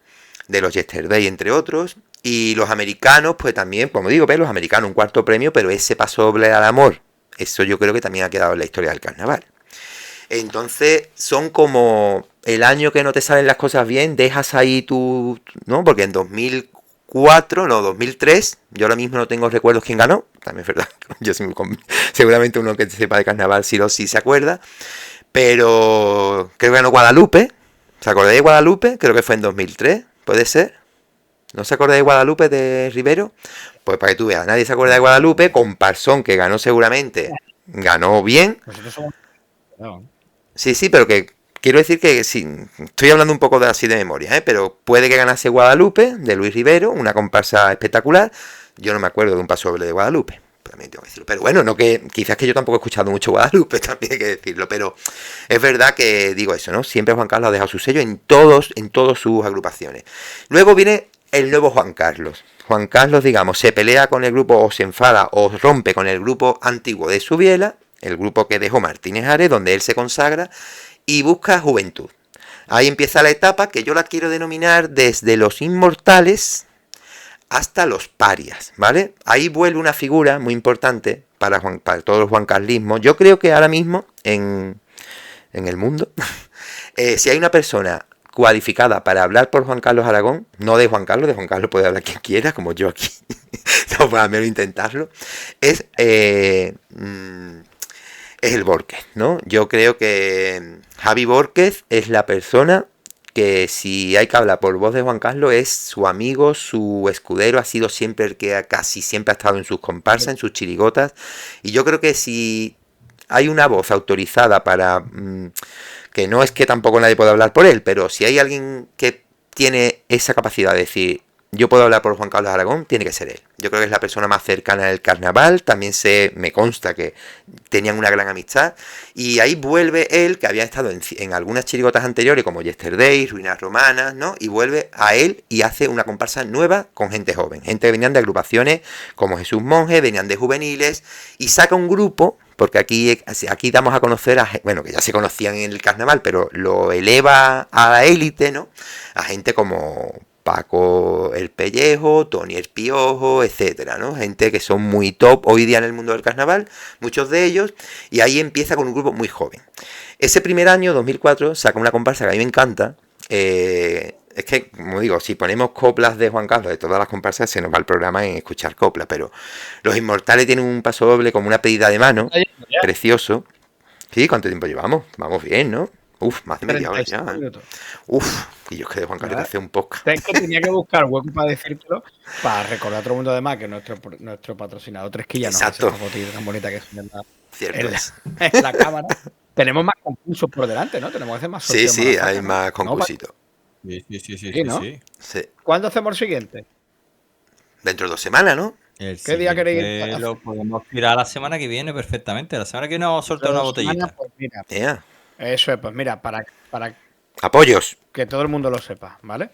de los Yesterday, entre otros. Y los americanos, pues también, como digo, los americanos, un cuarto premio, pero ese paso doble al amor, eso yo creo que también ha quedado en la historia del carnaval. Entonces son como el año que no te salen las cosas bien, dejas ahí tu... ¿no? Porque en 2003, yo ahora mismo no tengo recuerdos quién ganó, también es verdad, yo seguramente uno que sepa de carnaval sí se acuerda, pero creo que ganó Guadalupe, ¿se acordáis de Guadalupe? Creo que fue en 2003, ¿puede ser? ¿No se acuerda de Guadalupe de Rivero? Pues para que tú veas, nadie se acuerda de Guadalupe, comparsón que ganó seguramente, ganó bien. Nosotros somos... No. Sí, pero que quiero decir que sí, estoy hablando un poco de así de memoria, pero puede que ganase Guadalupe, de Luis Rivero, una comparsa espectacular. Yo no me acuerdo de un paso doble de Guadalupe, también tengo que decirlo. Pero bueno, no que quizás que yo tampoco he escuchado mucho Guadalupe, también hay que decirlo. Pero es verdad que digo eso, ¿no? Siempre Juan Carlos ha dejado su sello en todas sus agrupaciones. Luego viene el nuevo Juan Carlos. Juan Carlos, digamos, se pelea con el grupo o se enfada o rompe con el grupo antiguo de Subiela, el grupo que dejó Martínez Ares, donde él se consagra y busca juventud. Ahí empieza la etapa que yo la quiero denominar desde los inmortales hasta los parias, ¿vale? Ahí vuelve una figura muy importante para todo el juancarlismo. Yo creo que ahora mismo en el mundo, si hay una persona cualificada para hablar por Juan Carlos Aragón, no de Juan Carlos puede hablar quien quiera, como yo aquí, no, para menos intentarlo, es el Borquez, ¿no? Yo creo que Javi Borquez es la persona que, si hay que hablar por voz de Juan Carlos, es su amigo, su escudero, ha sido siempre el que casi siempre ha estado en sus comparsas, en sus chirigotas, y yo creo que si hay una voz autorizada para... que no es que tampoco nadie pueda hablar por él, pero si hay alguien que tiene esa capacidad de decir... yo puedo hablar por Juan Carlos Aragón, tiene que ser él. Yo creo que es la persona más cercana del carnaval, también me consta que tenían una gran amistad, y ahí vuelve él, que había estado en algunas chirigotas anteriores, como Yesterday, Ruinas Romanas, ¿no? Y vuelve a él y hace una comparsa nueva con gente joven, gente que venían de agrupaciones como Jesús Monje, venían de juveniles, y saca un grupo, porque aquí damos a conocer bueno, que ya se conocían en el carnaval, pero lo eleva a la élite, ¿no? A gente como Paco el Pellejo, Tony el Piojo, etcétera, ¿no? Gente que son muy top hoy día en el mundo del carnaval, muchos de ellos, y ahí empieza con un grupo muy joven. Ese primer año, 2004, saca una comparsa que a mí me encanta. Es que, como digo, si ponemos coplas de Juan Carlos de todas las comparsas, se nos va el programa en escuchar coplas, pero Los Inmortales tienen un paso doble como una pedida de mano, precioso. Sí, ¿cuánto tiempo llevamos? Vamos bien, ¿no? Uf, más de media hora ya, 35 ¿eh? minutos. Uf, y yo es que de Juan Carlos ¿Verdad? hace un podcast. Es que tenía que buscar hueco para decírtelo, para recordar a todo el mundo además que nuestro patrocinador Tresquilla nos hace Exacto, esta fotito tan bonita que se cierto en la, es. en la cámara. Tenemos más concursos por delante, ¿no? Tenemos que hacer más Sí, sorteos sí, hay Madafaka, ¿no? más ¿No? concursitos. Sí, sí, sí, sí, Sí, sí, ¿no? sí. Sí. ¿Cuándo hacemos el siguiente? Dentro de 2 semanas, ¿no? El ¿Qué día queréis siguiente hacer? lo podemos tirar la semana que viene perfectamente. La semana que viene vamos a Dentro soltar de una 2 semanas, botellita. pues mira, Ea. eso es, pues mira, para Apoyos. que todo el mundo lo sepa, ¿vale?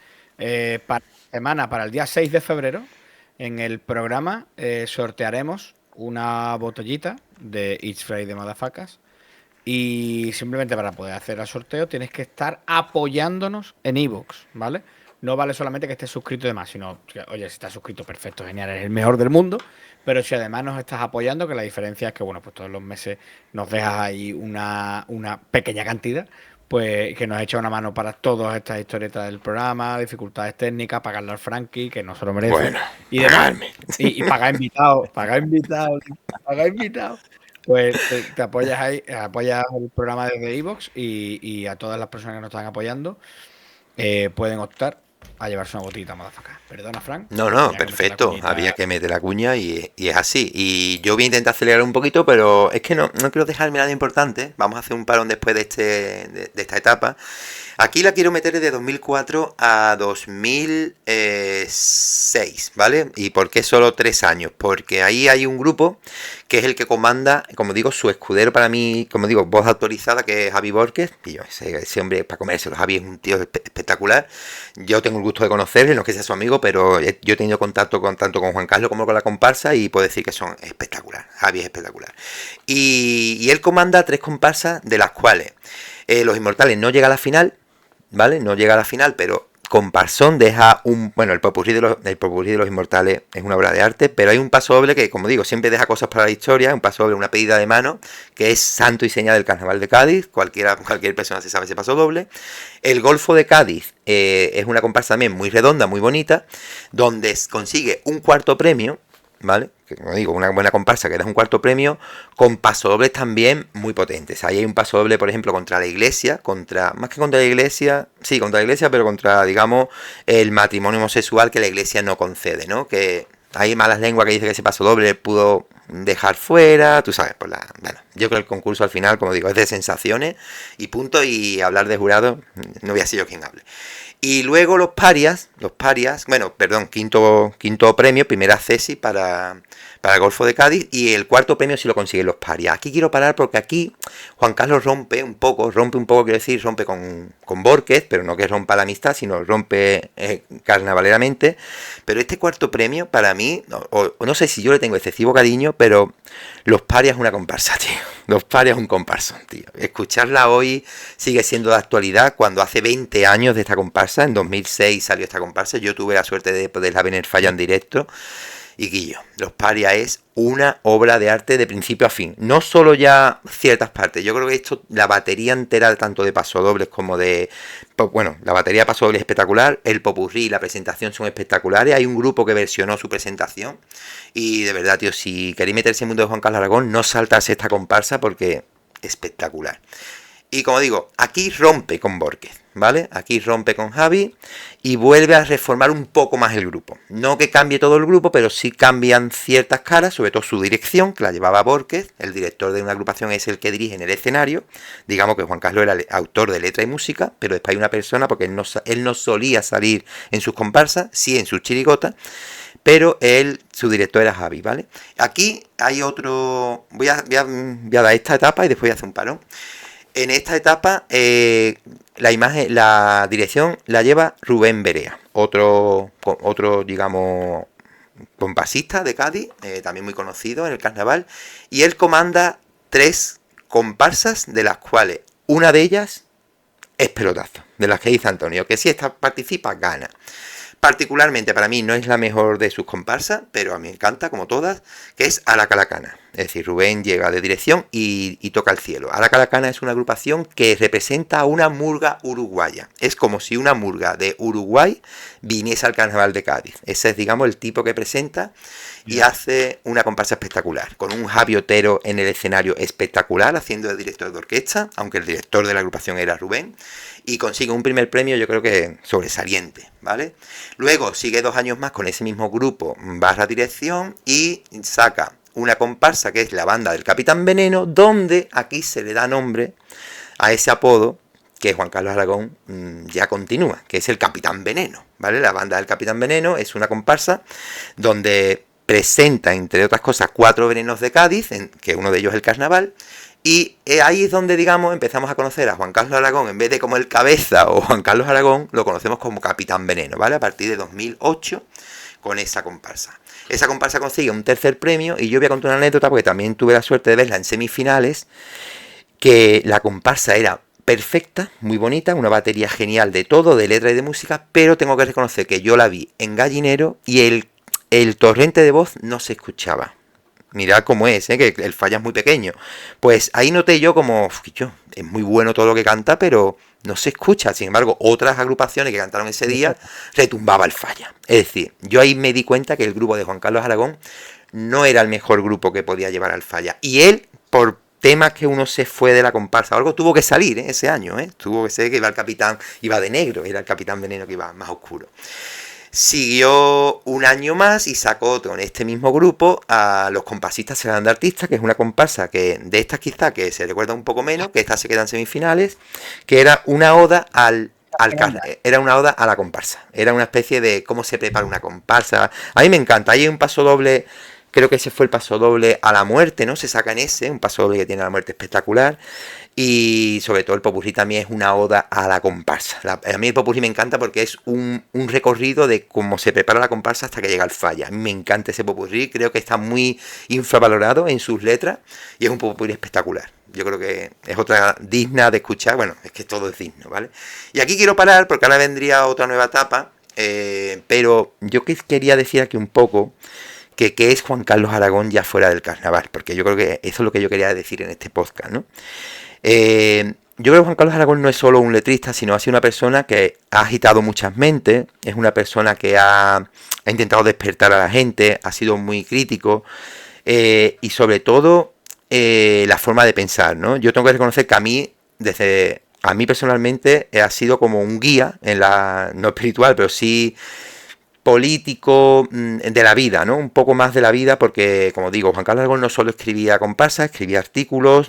Para la semana, para el día 6 de febrero, en el programa sortearemos una botellita de It's Friday de Madafacas. Y simplemente para poder hacer el sorteo tienes que estar apoyándonos en iVoox, ¿vale? No vale solamente que estés suscrito y demás, sino, oye, si estás suscrito, perfecto, genial, eres el mejor del mundo. Pero si además nos estás apoyando, que la diferencia es que, bueno, pues todos los meses nos dejas ahí una pequeña cantidad, pues que nos echa una mano para todas estas historietas del programa, dificultades técnicas, pagarle al Frankie, que no se lo merece, Bueno, y demás. pagarme. Y pagar invitados, pagar invitados, pagar invitados. Pues te apoyas ahí, apoyas el programa desde iVoox y a todas las personas que nos están apoyando pueden optar a llevarse una botita Madafaka. Perdona, Frank. No, Tenía no, que meter la perfecto. cuñita. Había que meter la cuña y es así. Y yo voy a intentar acelerar un poquito, pero es que no quiero dejarme nada importante. Vamos a hacer un parón después de esta etapa. Aquí la quiero meter desde 2004 a 2006, ¿vale? ¿Y por qué solo 3 años? Porque ahí hay un grupo que es el que comanda, como digo, su escudero para mí, como digo, voz autorizada, que es Javi Borges. Y yo, ese hombre, para comérselo, Javi es un tío espectacular. Yo tengo el gusto de conocerle, no es que sea su amigo, pero yo he tenido contacto tanto con Juan Carlos como con la comparsa y puedo decir que son espectacular. Javi es espectacular. Y él comanda 3 comparsas, de las cuales Los Inmortales no llega a la final, ¿vale? No llega a la final, pero Comparsón deja un... Bueno, el popurrí de los Inmortales es una obra de arte, pero hay un paso doble que, como digo, siempre deja cosas para la historia, un paso doble, una pedida de mano, que es santo y seña del Carnaval de Cádiz, cualquier persona se sabe ese paso doble. El Golfo de Cádiz es una comparsa también muy redonda, muy bonita, donde consigue un cuarto premio, ¿vale? Que, como digo, una buena comparsa que da un cuarto premio, con pasodobles también muy potentes. Ahí hay un pasodoble, por ejemplo, contra la iglesia, más que contra la iglesia, sí, contra la iglesia, pero contra, digamos, el matrimonio homosexual que la iglesia no concede, ¿no? Que hay malas lenguas que dicen que ese pasodoble pudo dejar fuera, tú sabes, bueno, yo creo que el concurso al final, como digo, es de sensaciones y punto, y hablar de jurado, no voy a ser yo quien hable. Y luego los parias, bueno, perdón, quinto premio, primera cesi para el Golfo de Cádiz, y el cuarto premio si lo consiguen los parias. Aquí quiero parar porque aquí Juan Carlos rompe un poco, quiero decir, rompe con Borges, pero no que rompa la amistad, sino rompe carnavaleramente. Pero este cuarto premio, para mí, no sé si yo le tengo excesivo cariño, pero los parias es una comparsa, tío. Los parias es un comparsón, tío. Escucharla hoy sigue siendo de actualidad, cuando hace 20 años de esta comparsa, en 2006 salió esta comparsa, yo tuve la suerte de poderla ver en Falla en directo. Y Guillo, Los Parias es una obra de arte de principio a fin. No solo ya ciertas partes. Yo creo que esto, la batería entera, tanto de pasodobles como de... Bueno, la batería de pasodobles es espectacular. El popurrí y la presentación son espectaculares. Hay un grupo que versionó su presentación. Y de verdad, tío, si queréis meterse en el mundo de Juan Carlos Aragón, no saltarse esta comparsa porque espectacular. Y como digo, aquí rompe con Borges, ¿vale? Aquí rompe con Javi y vuelve a reformar un poco más el grupo. No que cambie todo el grupo, pero sí cambian ciertas caras, sobre todo su dirección, que la llevaba Borges. El director de una agrupación es el que dirige en el escenario. Digamos que Juan Carlos era el autor de letra y música, pero después hay una persona, porque él no solía salir en sus comparsas, sí en sus chirigotas, pero su director era Javi, ¿vale? Aquí hay otro... Voy a dar esta etapa y después voy a hacer un parón. En esta etapa, la dirección la lleva Rubén Berea, otro digamos, comparsista de Cádiz, también muy conocido en el carnaval, y él comanda 3 comparsas, de las cuales una de ellas es Pelotazo, de las que dice Antonio, que si esta participa, gana. Particularmente para mí no es la mejor de sus comparsas, pero a mí me encanta, como todas, que es A la Calacana. Es decir, Rubén llega de dirección y toca el cielo. Ara Calacana es una agrupación que representa a una murga uruguaya. Es como si una murga de Uruguay viniese al Carnaval de Cádiz. Ese es, digamos, el tipo que presenta y hace una comparsa espectacular, con un Javi Otero en el escenario espectacular, haciendo de director de orquesta, aunque el director de la agrupación era Rubén, y consigue un primer premio, yo creo que sobresaliente, ¿vale? Luego sigue 2 años más con ese mismo grupo / dirección y saca una comparsa que es la banda del Capitán Veneno, donde aquí se le da nombre a ese apodo que Juan Carlos Aragón ya continúa, que es el Capitán Veneno, ¿vale? La banda del Capitán Veneno es una comparsa donde presenta, entre otras cosas, 4 venenos de Cádiz, que uno de ellos es el carnaval, y ahí es donde, digamos, empezamos a conocer a Juan Carlos Aragón, en vez de como el Cabeza o Juan Carlos Aragón, lo conocemos como Capitán Veneno, ¿vale? A partir de 2008, con esa comparsa. Esa comparsa consigue un tercer premio, y yo voy a contar una anécdota, porque también tuve la suerte de verla en semifinales, que la comparsa era perfecta, muy bonita, una batería genial de todo, de letra y de música, pero tengo que reconocer que yo la vi en Gallinero y el torrente de voz no se escuchaba. Mirad cómo es, que el falla es muy pequeño. Pues ahí noté yo como, es muy bueno todo lo que canta, pero no se escucha. Sin embargo, otras agrupaciones que cantaron ese día, retumbaba el falla. Es decir, yo ahí me di cuenta que el grupo de Juan Carlos Aragón no era el mejor grupo que podía llevar al falla. Y él, por temas que uno se fue de la comparsa o algo, tuvo que salir ese año, tuvo que ser que iba el capitán, iba de negro, era el Capitán Veneno que iba más oscuro. Siguió un año más y sacó con este mismo grupo a Los Compasistas Serán de Artistas, que es una comparsa que de estas quizá que se recuerda un poco menos, que estas se quedan semifinales, que era una oda era una oda a la comparsa, era una especie de cómo se prepara una comparsa. A mí me encanta, hay un paso doble, creo que ese fue el paso doble a la muerte, ¿no? Se saca en ese, un paso doble que tiene la muerte espectacular. Y sobre todo el popurrí también es una oda a la comparsa. A mí el popurrí me encanta porque es un recorrido de cómo se prepara la comparsa hasta que llega al falla. A mí me encanta ese popurrí, creo que está muy infravalorado en sus letras y es un popurrí espectacular. Yo creo que es otra digna de escuchar, bueno, es que todo es digno, ¿vale? Y aquí quiero parar porque ahora vendría otra nueva etapa, pero yo quería decir aquí un poco que es Juan Carlos Aragón ya fuera del carnaval, porque yo creo que eso es lo que yo quería decir en este podcast, ¿no? Yo creo que Juan Carlos Aragón no es solo un letrista, sino ha sido una persona que ha agitado muchas mentes, es una persona que ha intentado despertar a la gente, ha sido muy crítico, y sobre todo la forma de pensar, ¿no? Yo tengo que reconocer que a mí personalmente ha sido como un guía, no espiritual, pero sí político de la vida, ¿no? Un poco más de la vida porque, como digo, Juan Carlos Aragón no solo escribía comparsas, escribía artículos,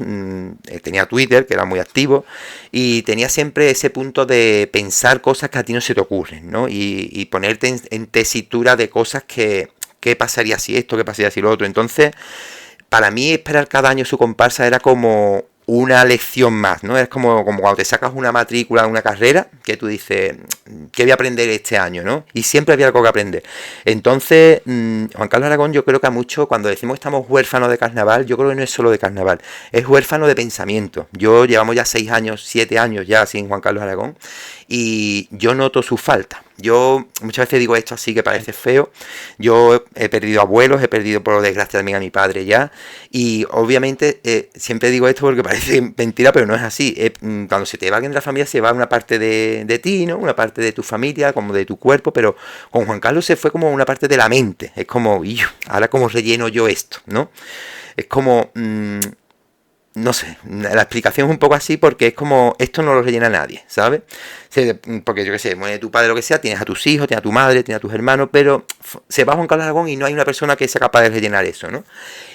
tenía Twitter, que era muy activo, y tenía siempre ese punto de pensar cosas que a ti no se te ocurren, ¿no? Y ponerte en tesitura de cosas que qué pasaría si esto, qué pasaría si lo otro. Entonces, para mí esperar cada año su comparsa era como una lección más, ¿no? Es como cuando te sacas una matrícula de una carrera, que tú dices, ¿qué voy a aprender este año, no? Y siempre había algo que aprender. Entonces, Juan Carlos Aragón, yo creo que a muchos, cuando decimos que estamos huérfanos de carnaval, yo creo que no es solo de carnaval, es huérfano de pensamiento. Llevamos ya 6 años, 7 años ya sin Juan Carlos Aragón, y yo noto su falta. Yo muchas veces digo esto así que parece feo. Yo he perdido abuelos, he perdido por desgracia también a mi padre ya. Y obviamente siempre digo esto porque parece mentira, pero no es así. Cuando se te va alguien de la familia se va una parte de ti, ¿no? Una parte de tu familia, como de tu cuerpo, pero con Juan Carlos se fue como una parte de la mente. Es como, ahora cómo relleno yo esto, ¿no? Es como... no sé, la explicación es un poco así porque es como, esto no lo rellena nadie, ¿sabes? Porque yo qué sé, muere tu padre o lo que sea, tienes a tus hijos, tienes a tu madre, tienes a tus hermanos, pero se va Juan Carlos Aragón y no hay una persona que sea capaz de rellenar eso, ¿no?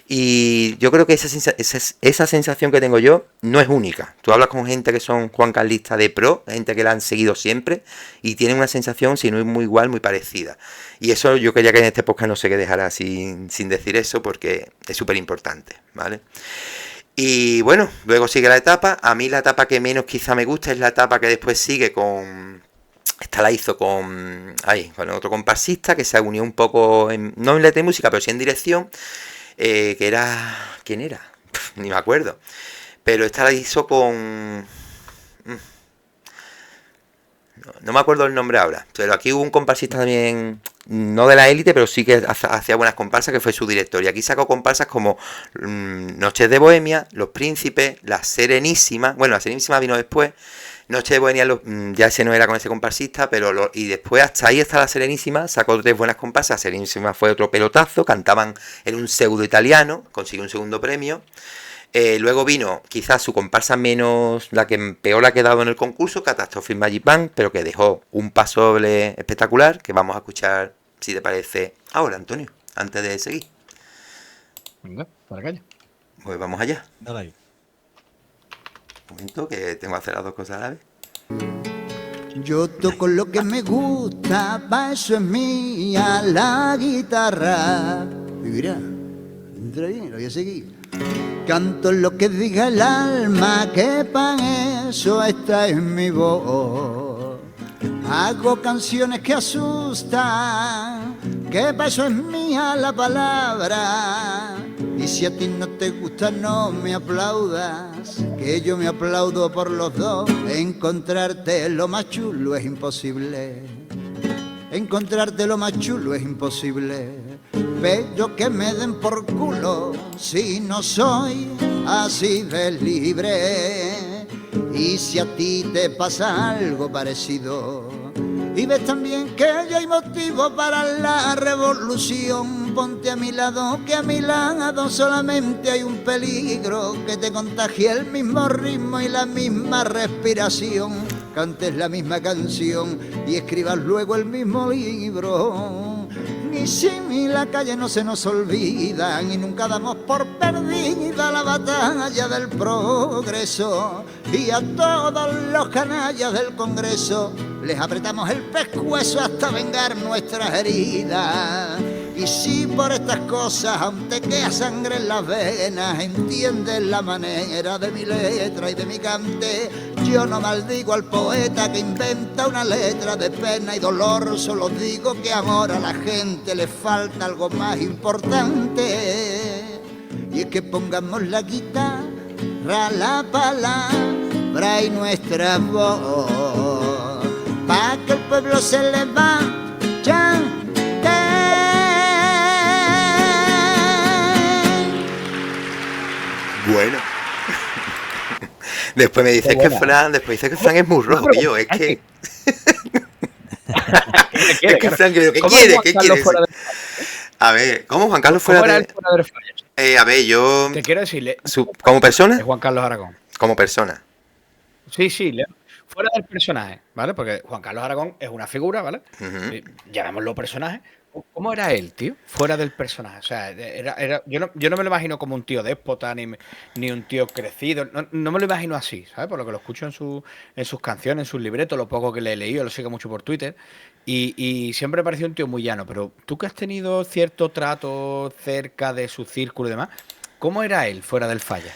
Y yo creo que esa sensación que tengo yo no es única. Tú hablas con gente que son Juan Carlistas de pro, gente que la han seguido siempre y tienen una sensación, si no es muy igual, muy parecida. Y eso yo quería que en este podcast no se dejara sin decir eso porque es súper importante, ¿vale? Y bueno, luego sigue la etapa. A mí la etapa que menos quizá me gusta es la etapa que después sigue con... Esta la hizo con otro comparsista que se unió un poco, no en letra y música, pero sí en dirección, que era... ¿Quién era? Ni me acuerdo. Pero esta la hizo con... No me acuerdo el nombre ahora, pero aquí hubo un comparsista también no de la élite, pero sí que hacía buenas comparsas, que fue su director. Y aquí sacó comparsas como Noches de Bohemia, Los Príncipes, La Serenísima. Bueno, La Serenísima vino después. Noche de Bohemia ya ese no era con ese comparsista, pero y después hasta ahí está La Serenísima, sacó 3 buenas comparsas. La Serenísima fue otro pelotazo, cantaban en un pseudo italiano, consiguió un segundo premio. Luego vino quizás su comparsa menos, la que peor ha quedado en el concurso, Catastrophe Magic Band, pero que dejó un paso doble espectacular, que vamos a escuchar, si te parece, ahora, Antonio, antes de seguir. Venga, para calle. Pues vamos allá. Dale ahí. Un momento, que tengo que hacer las dos cosas a la vez. Yo toco lo que me gusta, pa' eso es mía la guitarra. Y mira, entra ahí, lo voy a seguir. Canto lo que diga el alma, que pa' eso está en mi voz. Hago canciones que asustan, que pa' eso es mía la palabra. Y si a ti no te gusta, no me aplaudas, que yo me aplaudo por los dos. Encontrarte lo más chulo es imposible, encontrarte lo más chulo es imposible. Pero que me den por culo si no soy así de libre. Y si a ti te pasa algo parecido y ves también que ya hay motivo para la revolución, ponte a mi lado, que a mi lado solamente hay un peligro, que te contagie el mismo ritmo y la misma respiración, cantes la misma canción y escribas luego el mismo libro. Ni si la calle no se nos olvida y nunca damos por perdida la batalla del progreso. Y a todos los canallas del Congreso les apretamos el pescuezo hasta vengar nuestras heridas. Y si por estas cosas aún te queda sangre en las venas, entiendes la manera de mi letra y de mi cante. Yo no maldigo al poeta que inventa una letra de pena y dolor, solo digo que amor a la gente le falta algo más importante. Y es que pongamos la guitarra, la palabra y nuestra voz, pa' que el pueblo se levante. Bueno. Después me dices que Fran, es muy rojo, yo, es que... Es que Fran, ¿qué quiere? ¿Qué quiere? A ver, ¿cómo Juan Carlos fuera de Falla? A ver, yo... Te quiero decirle... ¿Como persona? Es Juan Carlos Aragón. Como persona. Sí, fuera del personaje, ¿vale? Porque Juan Carlos Aragón es una figura, ¿vale? Llamémoslo personaje. ¿Cómo era él, tío? Fuera del personaje. O sea, yo no me lo imagino como un tío déspota ni un tío crecido. No me lo imagino así, ¿sabes? Por lo que lo escucho en sus canciones, en sus libretos, lo poco que le he leído, lo sigo mucho por Twitter. Y siempre me pareció un tío muy llano. Pero tú que has tenido cierto trato cerca de su círculo y demás, ¿cómo era él fuera del Falla?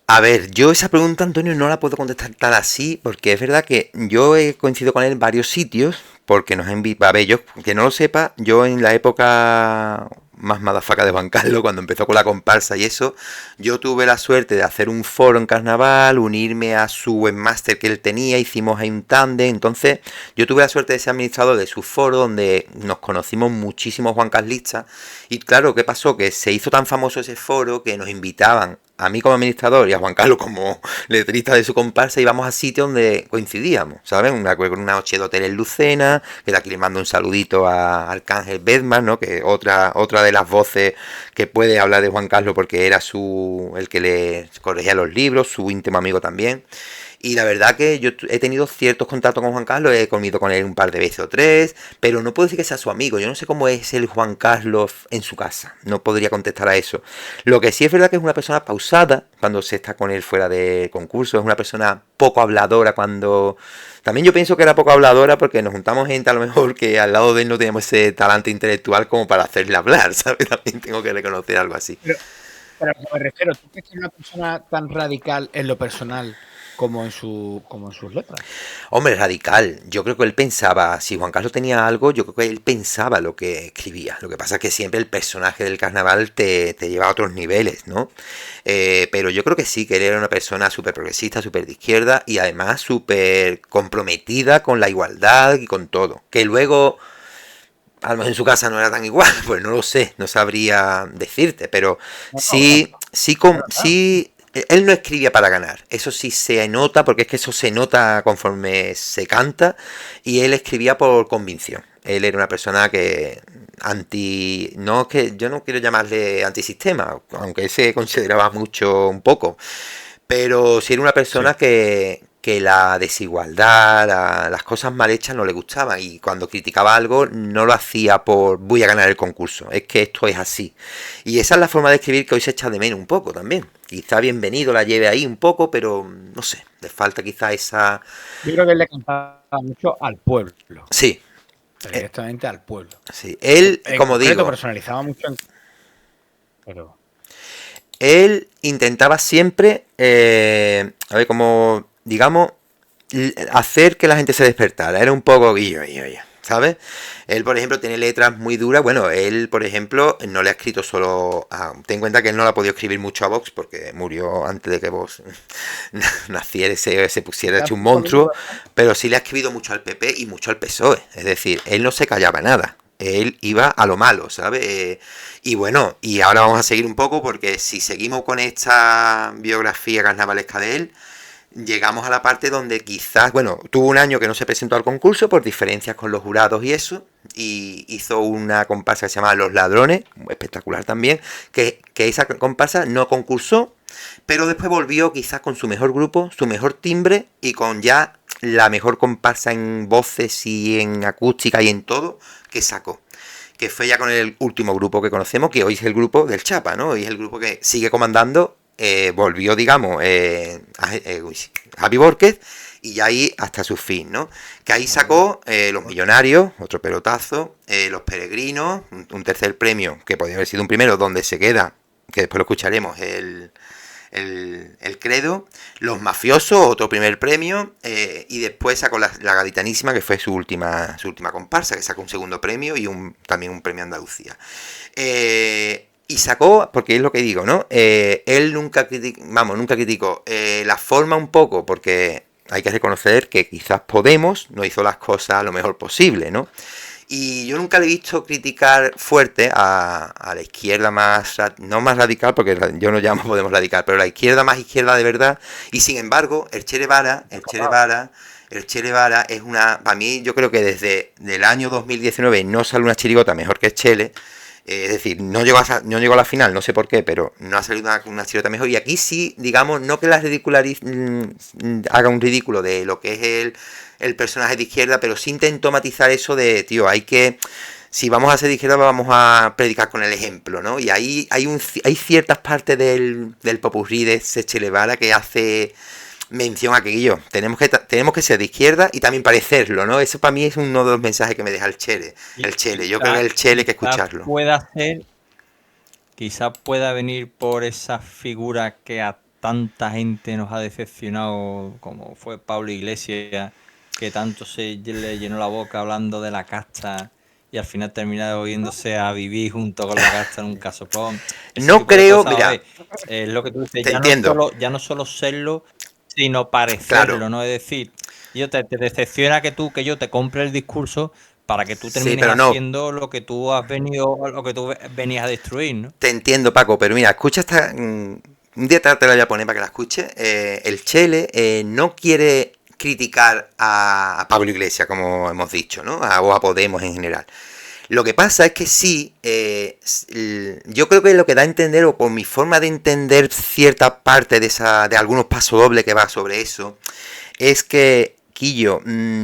A ver, yo esa pregunta, Antonio, no la puedo contestar tan así, porque es verdad que yo he coincidido con él en varios sitios, porque nos ha invitado. A ver, yo, que no lo sepa, yo en la época más madafaca de Juan Carlos, cuando empezó con la comparsa y eso, yo tuve la suerte de hacer un foro en carnaval, unirme a su webmaster que él tenía, hicimos ahí un tándem. Entonces yo tuve la suerte de ser administrador de su foro, donde nos conocimos muchísimos Juan Carlistas. Y claro, ¿qué pasó? Que se hizo tan famoso ese foro que nos invitaban a mí como administrador y a Juan Carlos como letrista de su comparsa, íbamos a sitios donde coincidíamos, ¿sabes? Una noche de hotel en Lucena, que de aquí le mando un saludito a Arcángel Bedman, ¿no? Que otra de las voces que puede hablar de Juan Carlos, porque era el que le corregía los libros, su íntimo amigo también. Y la verdad que yo he tenido ciertos contactos con Juan Carlos, he comido con él un par de veces o 3, pero no puedo decir que sea su amigo. Yo no sé cómo es el Juan Carlos en su casa, no podría contestar a eso. Lo que sí es verdad que es una persona pausada cuando se está con él fuera de concurso, es una persona poco habladora cuando... También yo pienso que era poco habladora porque nos juntamos gente a lo mejor que al lado de él no teníamos ese talante intelectual como para hacerle hablar, ¿sabes? También tengo que reconocer algo así. Pero me refiero, ¿tú crees que es una persona tan radical en lo personal como en sus letras? Hombre, radical. Yo creo que él pensaba, si Juan Carlos tenía algo, yo creo que él pensaba lo que escribía. Lo que pasa es que siempre el personaje del carnaval te lleva a otros niveles, ¿no? Pero yo creo que sí, que él era una persona súper progresista, súper de izquierda y además súper comprometida con la igualdad y con todo. Que luego a lo mejor en su casa no era tan igual, pues no lo sé, no sabría decirte, pero No, sí, él no escribía para ganar, eso sí se nota, porque es que eso se nota conforme se canta, y él escribía por convicción. Él era una persona que no que yo no quiero llamarle antisistema, aunque él se consideraba mucho un poco, pero sí era una persona sí. que la desigualdad, las cosas mal hechas no le gustaban, y cuando criticaba algo no lo hacía por voy a ganar el concurso, es que esto es así. Y esa es la forma de escribir que hoy se echa de menos un poco también. Quizá Bienvenido la lleve ahí un poco, pero no sé, le falta quizá esa... Yo creo que él le cantaba mucho al pueblo, Sí, directamente al pueblo. sí. Él, En como concreto, digo, personalizaba mucho pero él intentaba siempre, a ver, como, digamos, hacer que la gente se despertara. Era un poco ¿sabes? Él, por ejemplo, tiene letras muy duras. Bueno, él, por ejemplo, no le ha escrito solo ten en cuenta que él no le ha podido escribir mucho a Vox porque murió antes de que Vox naciera y se pusiera hecho un monstruo. Pero sí le ha escrito mucho al PP y mucho al PSOE. Es decir, él no se callaba nada. Él iba a lo malo, ¿sabes? Y bueno, y ahora vamos a seguir un poco porque si seguimos con esta biografía carnavalesca de él, llegamos a la parte donde quizás, bueno, tuvo un año que no se presentó al concurso por diferencias con los jurados y eso, y hizo una comparsa que se llama Los Ladrones, espectacular también, que esa comparsa no concursó, pero después volvió quizás con su mejor grupo, su mejor timbre y con ya la mejor comparsa en voces y en acústica y en todo que sacó. Que fue ya con el último grupo que conocemos, que hoy es el grupo del Chapa, ¿no? Hoy es el grupo que sigue comandando, volvió, digamos, Javi Borquez, y ya ahí hasta su fin, ¿no? Que ahí sacó Los Millonarios, otro pelotazo, Los Peregrinos, un tercer premio, que podría haber sido un primero, donde se queda, que después lo escucharemos, el Credo, Los Mafiosos, otro primer premio, y después sacó la Gaditanísima, que fue su última comparsa, que sacó un segundo premio y también un premio Andalucía. Y sacó, porque es lo que digo, ¿no? Él nunca criticó la forma un poco, porque hay que reconocer que quizás Podemos no hizo las cosas lo mejor posible, ¿no? Y yo nunca le he visto criticar fuerte a la izquierda más, no más radical, porque yo no llamo Podemos radical, pero la izquierda más izquierda de verdad. Y sin embargo, el Che Guevara es una, para mí, yo creo que desde el año 2019 no sale una chirigota mejor que Chele. Es decir, no llegó a la final, no sé por qué, pero no ha salido una chirigota mejor. Y aquí sí, digamos, no que la haga un ridículo de lo que es el personaje de izquierda, pero sí intentó matizar eso de, tío, si vamos a ser de izquierda vamos a predicar con el ejemplo, ¿no? Y ahí hay ciertas partes del popurrí de ese Che Guevara que hace mención a que yo tenemos que ser de izquierda y también parecerlo, ¿no? Eso para mí es uno de los mensajes que me deja el Chele. Yo creo que el Chele hay que escucharlo. Quizás pueda venir por esa figura que a tanta gente nos ha decepcionado, como fue Pablo Iglesias, que tanto se le llenó la boca hablando de la casta y al final termina oyéndose a vivir junto con la casta en un casoplón. No creo, mira, es lo que tú dices, ya no solo serlo, sino parecerlo, claro. ¿No? Es decir, te decepciona que yo te compre el discurso para que tú termines haciendo lo que tú venías a destruir, ¿no? Te entiendo, Paco, pero mira, escucha un día te la voy a poner para que la escuches. El Chele no quiere criticar a Pablo Iglesias, como hemos dicho, ¿no? O a Podemos en general. Lo que pasa es que sí, yo creo que lo que da a entender, o por mi forma de entender cierta parte de algunos pasodobles que va sobre eso, es que, Quillo,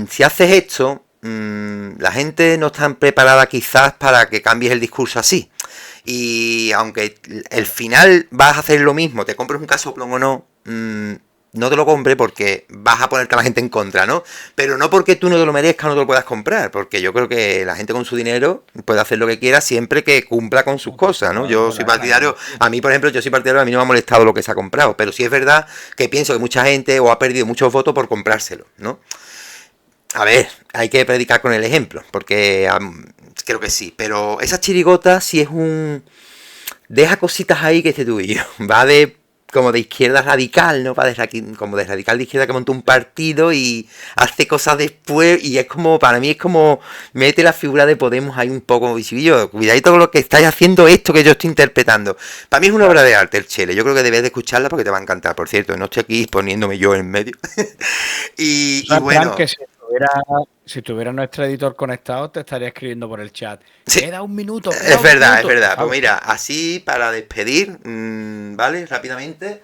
si haces esto, la gente no está preparada quizás para que cambies el discurso así. Y aunque el final vas a hacer lo mismo, te compres un casoplón o no, no te lo compres porque vas a ponerte a la gente en contra, ¿no? Pero no porque tú no te lo merezcas o no te lo puedas comprar, porque yo creo que la gente con su dinero puede hacer lo que quiera siempre que cumpla con sus cosas, ¿no? Yo soy partidario, a mí por ejemplo, a mí no me ha molestado lo que se ha comprado, pero sí es verdad que pienso que mucha gente o ha perdido muchos votos por comprárselo, ¿no? A ver, hay que predicar con el ejemplo, porque creo que sí, pero esa chirigota sí es deja cositas ahí que este tuyo, va de como de izquierda radical, ¿no? Como de radical de izquierda que monta un partido y hace cosas después y es como, para mí es como, mete la figura de Podemos ahí un poco visibillo, cuidadito con lo que estáis haciendo, esto que yo estoy interpretando. Para mí es una obra de arte el Chele, yo creo que debes de escucharla porque te va a encantar, por cierto, no estoy aquí poniéndome yo en medio. y bueno... Que si tuviera nuestro editor conectado, te estaría escribiendo por el chat. Sí, Queda un minuto. es verdad, es verdad. Pues mira, así para despedir, ¿vale? Rápidamente.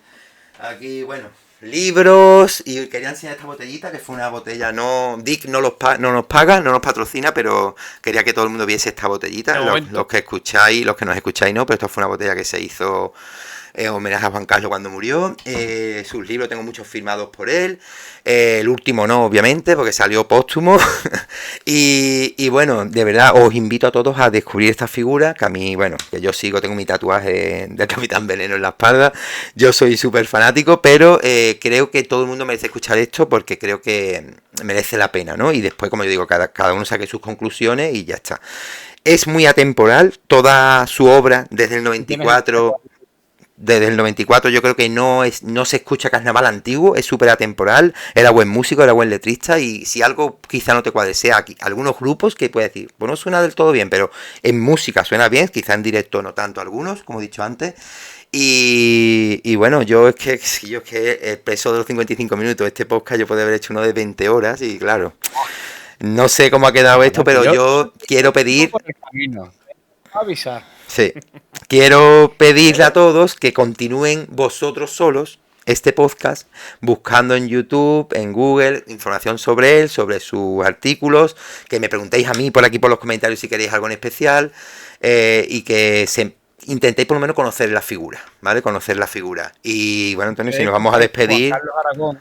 Aquí, bueno, libros. Y quería enseñar esta botellita, que fue una botella, no... Dick no nos paga, no nos patrocina, pero quería que todo el mundo viese esta botellita. Los que escucháis, los que nos escucháis no, pero esto fue una botella que se hizo... homenaje a Juan Carlos cuando murió. Sus libros tengo muchos firmados por él. El último no, obviamente, porque salió póstumo. y bueno, de verdad, os invito a todos a descubrir esta figura, que a mí, bueno, que yo sigo, tengo mi tatuaje del Capitán Veneno en la espalda. Yo soy súper fanático, pero creo que todo el mundo merece escuchar esto porque creo que merece la pena, ¿no? Y después, como yo digo, cada uno saque sus conclusiones y ya está. Es muy atemporal, toda su obra desde el 94... Desde el 94 yo creo que no se escucha carnaval antiguo, es súper atemporal, era buen músico, era buen letrista y si algo quizá no te cuadre, sea aquí, algunos grupos que puedes decir, pues no suena del todo bien, pero en música suena bien, quizá en directo no tanto algunos, como he dicho antes. Y bueno, yo es que el peso de los 55 minutos, este podcast yo podría haber hecho uno de 20 horas y claro, no sé cómo ha quedado esto, pero yo quiero pedir... Avisar. Sí, quiero pedirle a todos que continúen vosotros solos este podcast buscando en YouTube, en Google, información sobre él, sobre sus artículos, que me preguntéis a mí por aquí por los comentarios si queréis algo en especial y que intentéis por lo menos conocer la figura, ¿vale? Conocer la figura. Y bueno, Antonio, si nos vamos a despedir... Juan Carlos Aragón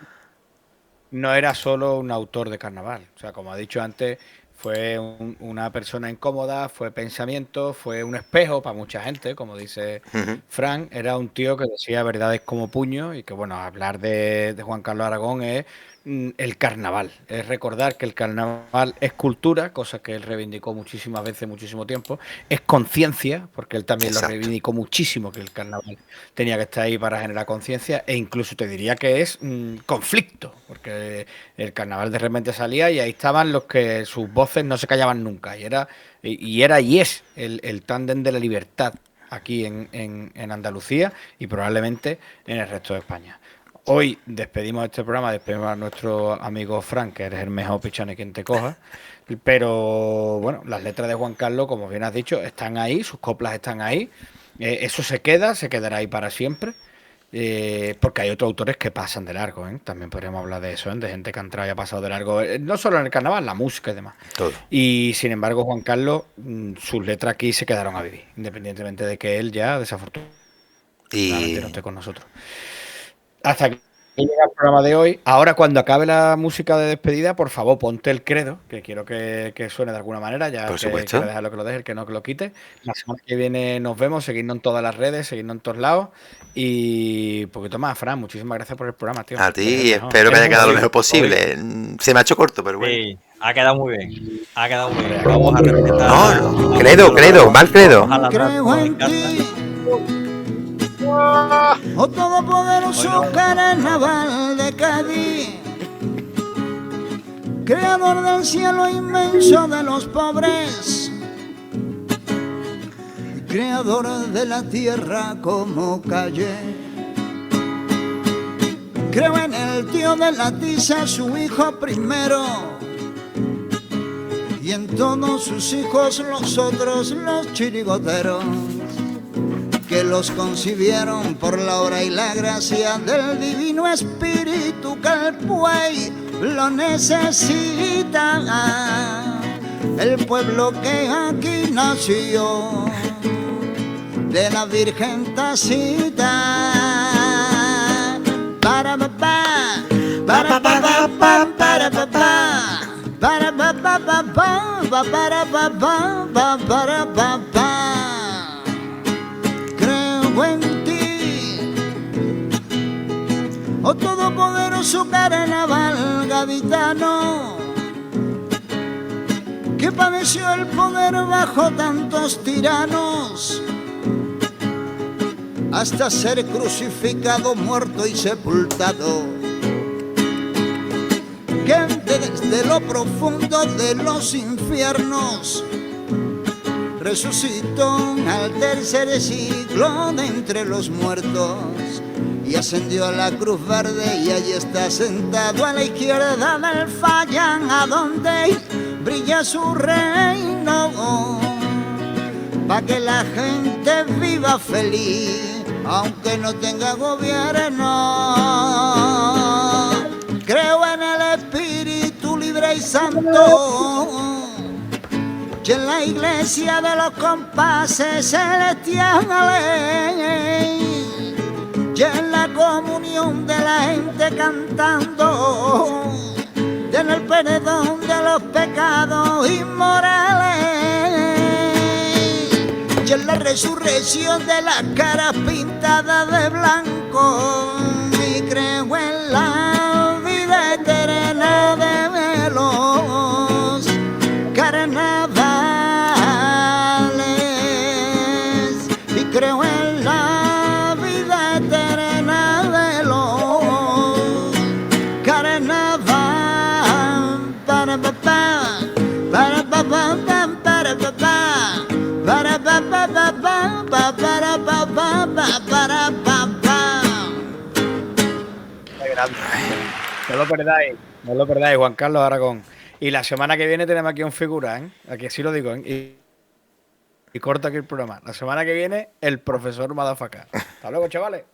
no era solo un autor de carnaval, o sea, como ha dicho antes... Fue una persona incómoda, fue pensamiento, fue un espejo para mucha gente, como dice Fran. Era un tío que decía verdades como puño y que, bueno, hablar de Juan Carlos Aragón es el carnaval. Es recordar que el carnaval es cultura, cosa que él reivindicó muchísimas veces, muchísimo tiempo. Es conciencia, porque él también lo reivindicó muchísimo, que el carnaval tenía que estar ahí para generar conciencia. E incluso te diría que es conflicto, porque el carnaval de repente salía y ahí estaban los que sus voces no se callaban nunca. Y es el tándem de la libertad aquí en Andalucía y probablemente en el resto de España. Hoy despedimos este programa, despedimos a nuestro amigo Frank, que eres el mejor pichane quien te coja. Pero bueno, las letras de Juan Carlos, como bien has dicho, están ahí, sus coplas están ahí. Eso se quedará ahí para siempre. Porque hay otros autores que pasan de largo, ¿eh? También podríamos hablar de eso, ¿eh? De gente que ha entrado y ha pasado de largo, no solo en el carnaval, la música y demás. Todo. Y sin embargo, Juan Carlos, sus letras aquí se quedaron a vivir, independientemente de que él ya, desafortunadamente, no esté con nosotros. Hasta aquí llega el programa de hoy. Ahora, cuando acabe la música de despedida, por favor, ponte el credo, que quiero que suene de alguna manera. Ya por que supuesto. dejarlo que lo deje, el que no que lo quite. La semana que viene nos vemos, seguidnos en todas las redes, seguidnos en todos lados. Y un poquito más, Fran, muchísimas gracias por el programa, tío. A ti, espero que haya quedado lo mejor posible. Se me ha hecho corto, pero bueno. Sí, ha quedado muy bien. Ha quedado muy bien. Vamos a respetar. No, credo, mal credo. Creo en ti, oh todopoderoso carnaval de Cádiz, creador del cielo inmenso de los pobres, creador de la tierra como calle. Creo en el tío de la tiza, su hijo primero, y en todos sus hijos los otros, los chirigoteros, que los concibieron por la obra y la gracia del divino espíritu que el puey lo necesita. El pueblo que aquí nació, de la Virgen Tacita. Para papá, para papá, para papá, para papá, para papá, para papá. Creo en ti, oh todopoderoso carnaval gaditano, que padeció el poder bajo tantos tiranos. hasta ser crucificado, muerto y sepultado, que desde lo profundo de los infiernos resucitó al tercer siglo de entre los muertos y ascendió a la cruz verde, y allí está sentado a la izquierda del Fallán, a donde brilla su reino, pa' que la gente viva feliz, aunque no tenga gobierno. Creo en el Espíritu libre y santo, y en la iglesia de los compases celestiales, y en la comunión de la gente cantando, y en el perdón de los pecados inmorales, y en la resurrección de las caras pintadas de blanco, y creo en la vida eterna de los carnavales, y creo en la vida eterna de los carnavales. Para papá, para papá, para papá, para papá, para papá, para papá. No lo perdáis, no lo perdáis, Juan Carlos Aragón. Y la semana que viene tenemos aquí un figura, ¿eh? Aquí sí lo digo, ¿eh? Y corto aquí el programa. La semana que viene, el profesor Madafaka. Hasta luego, chavales.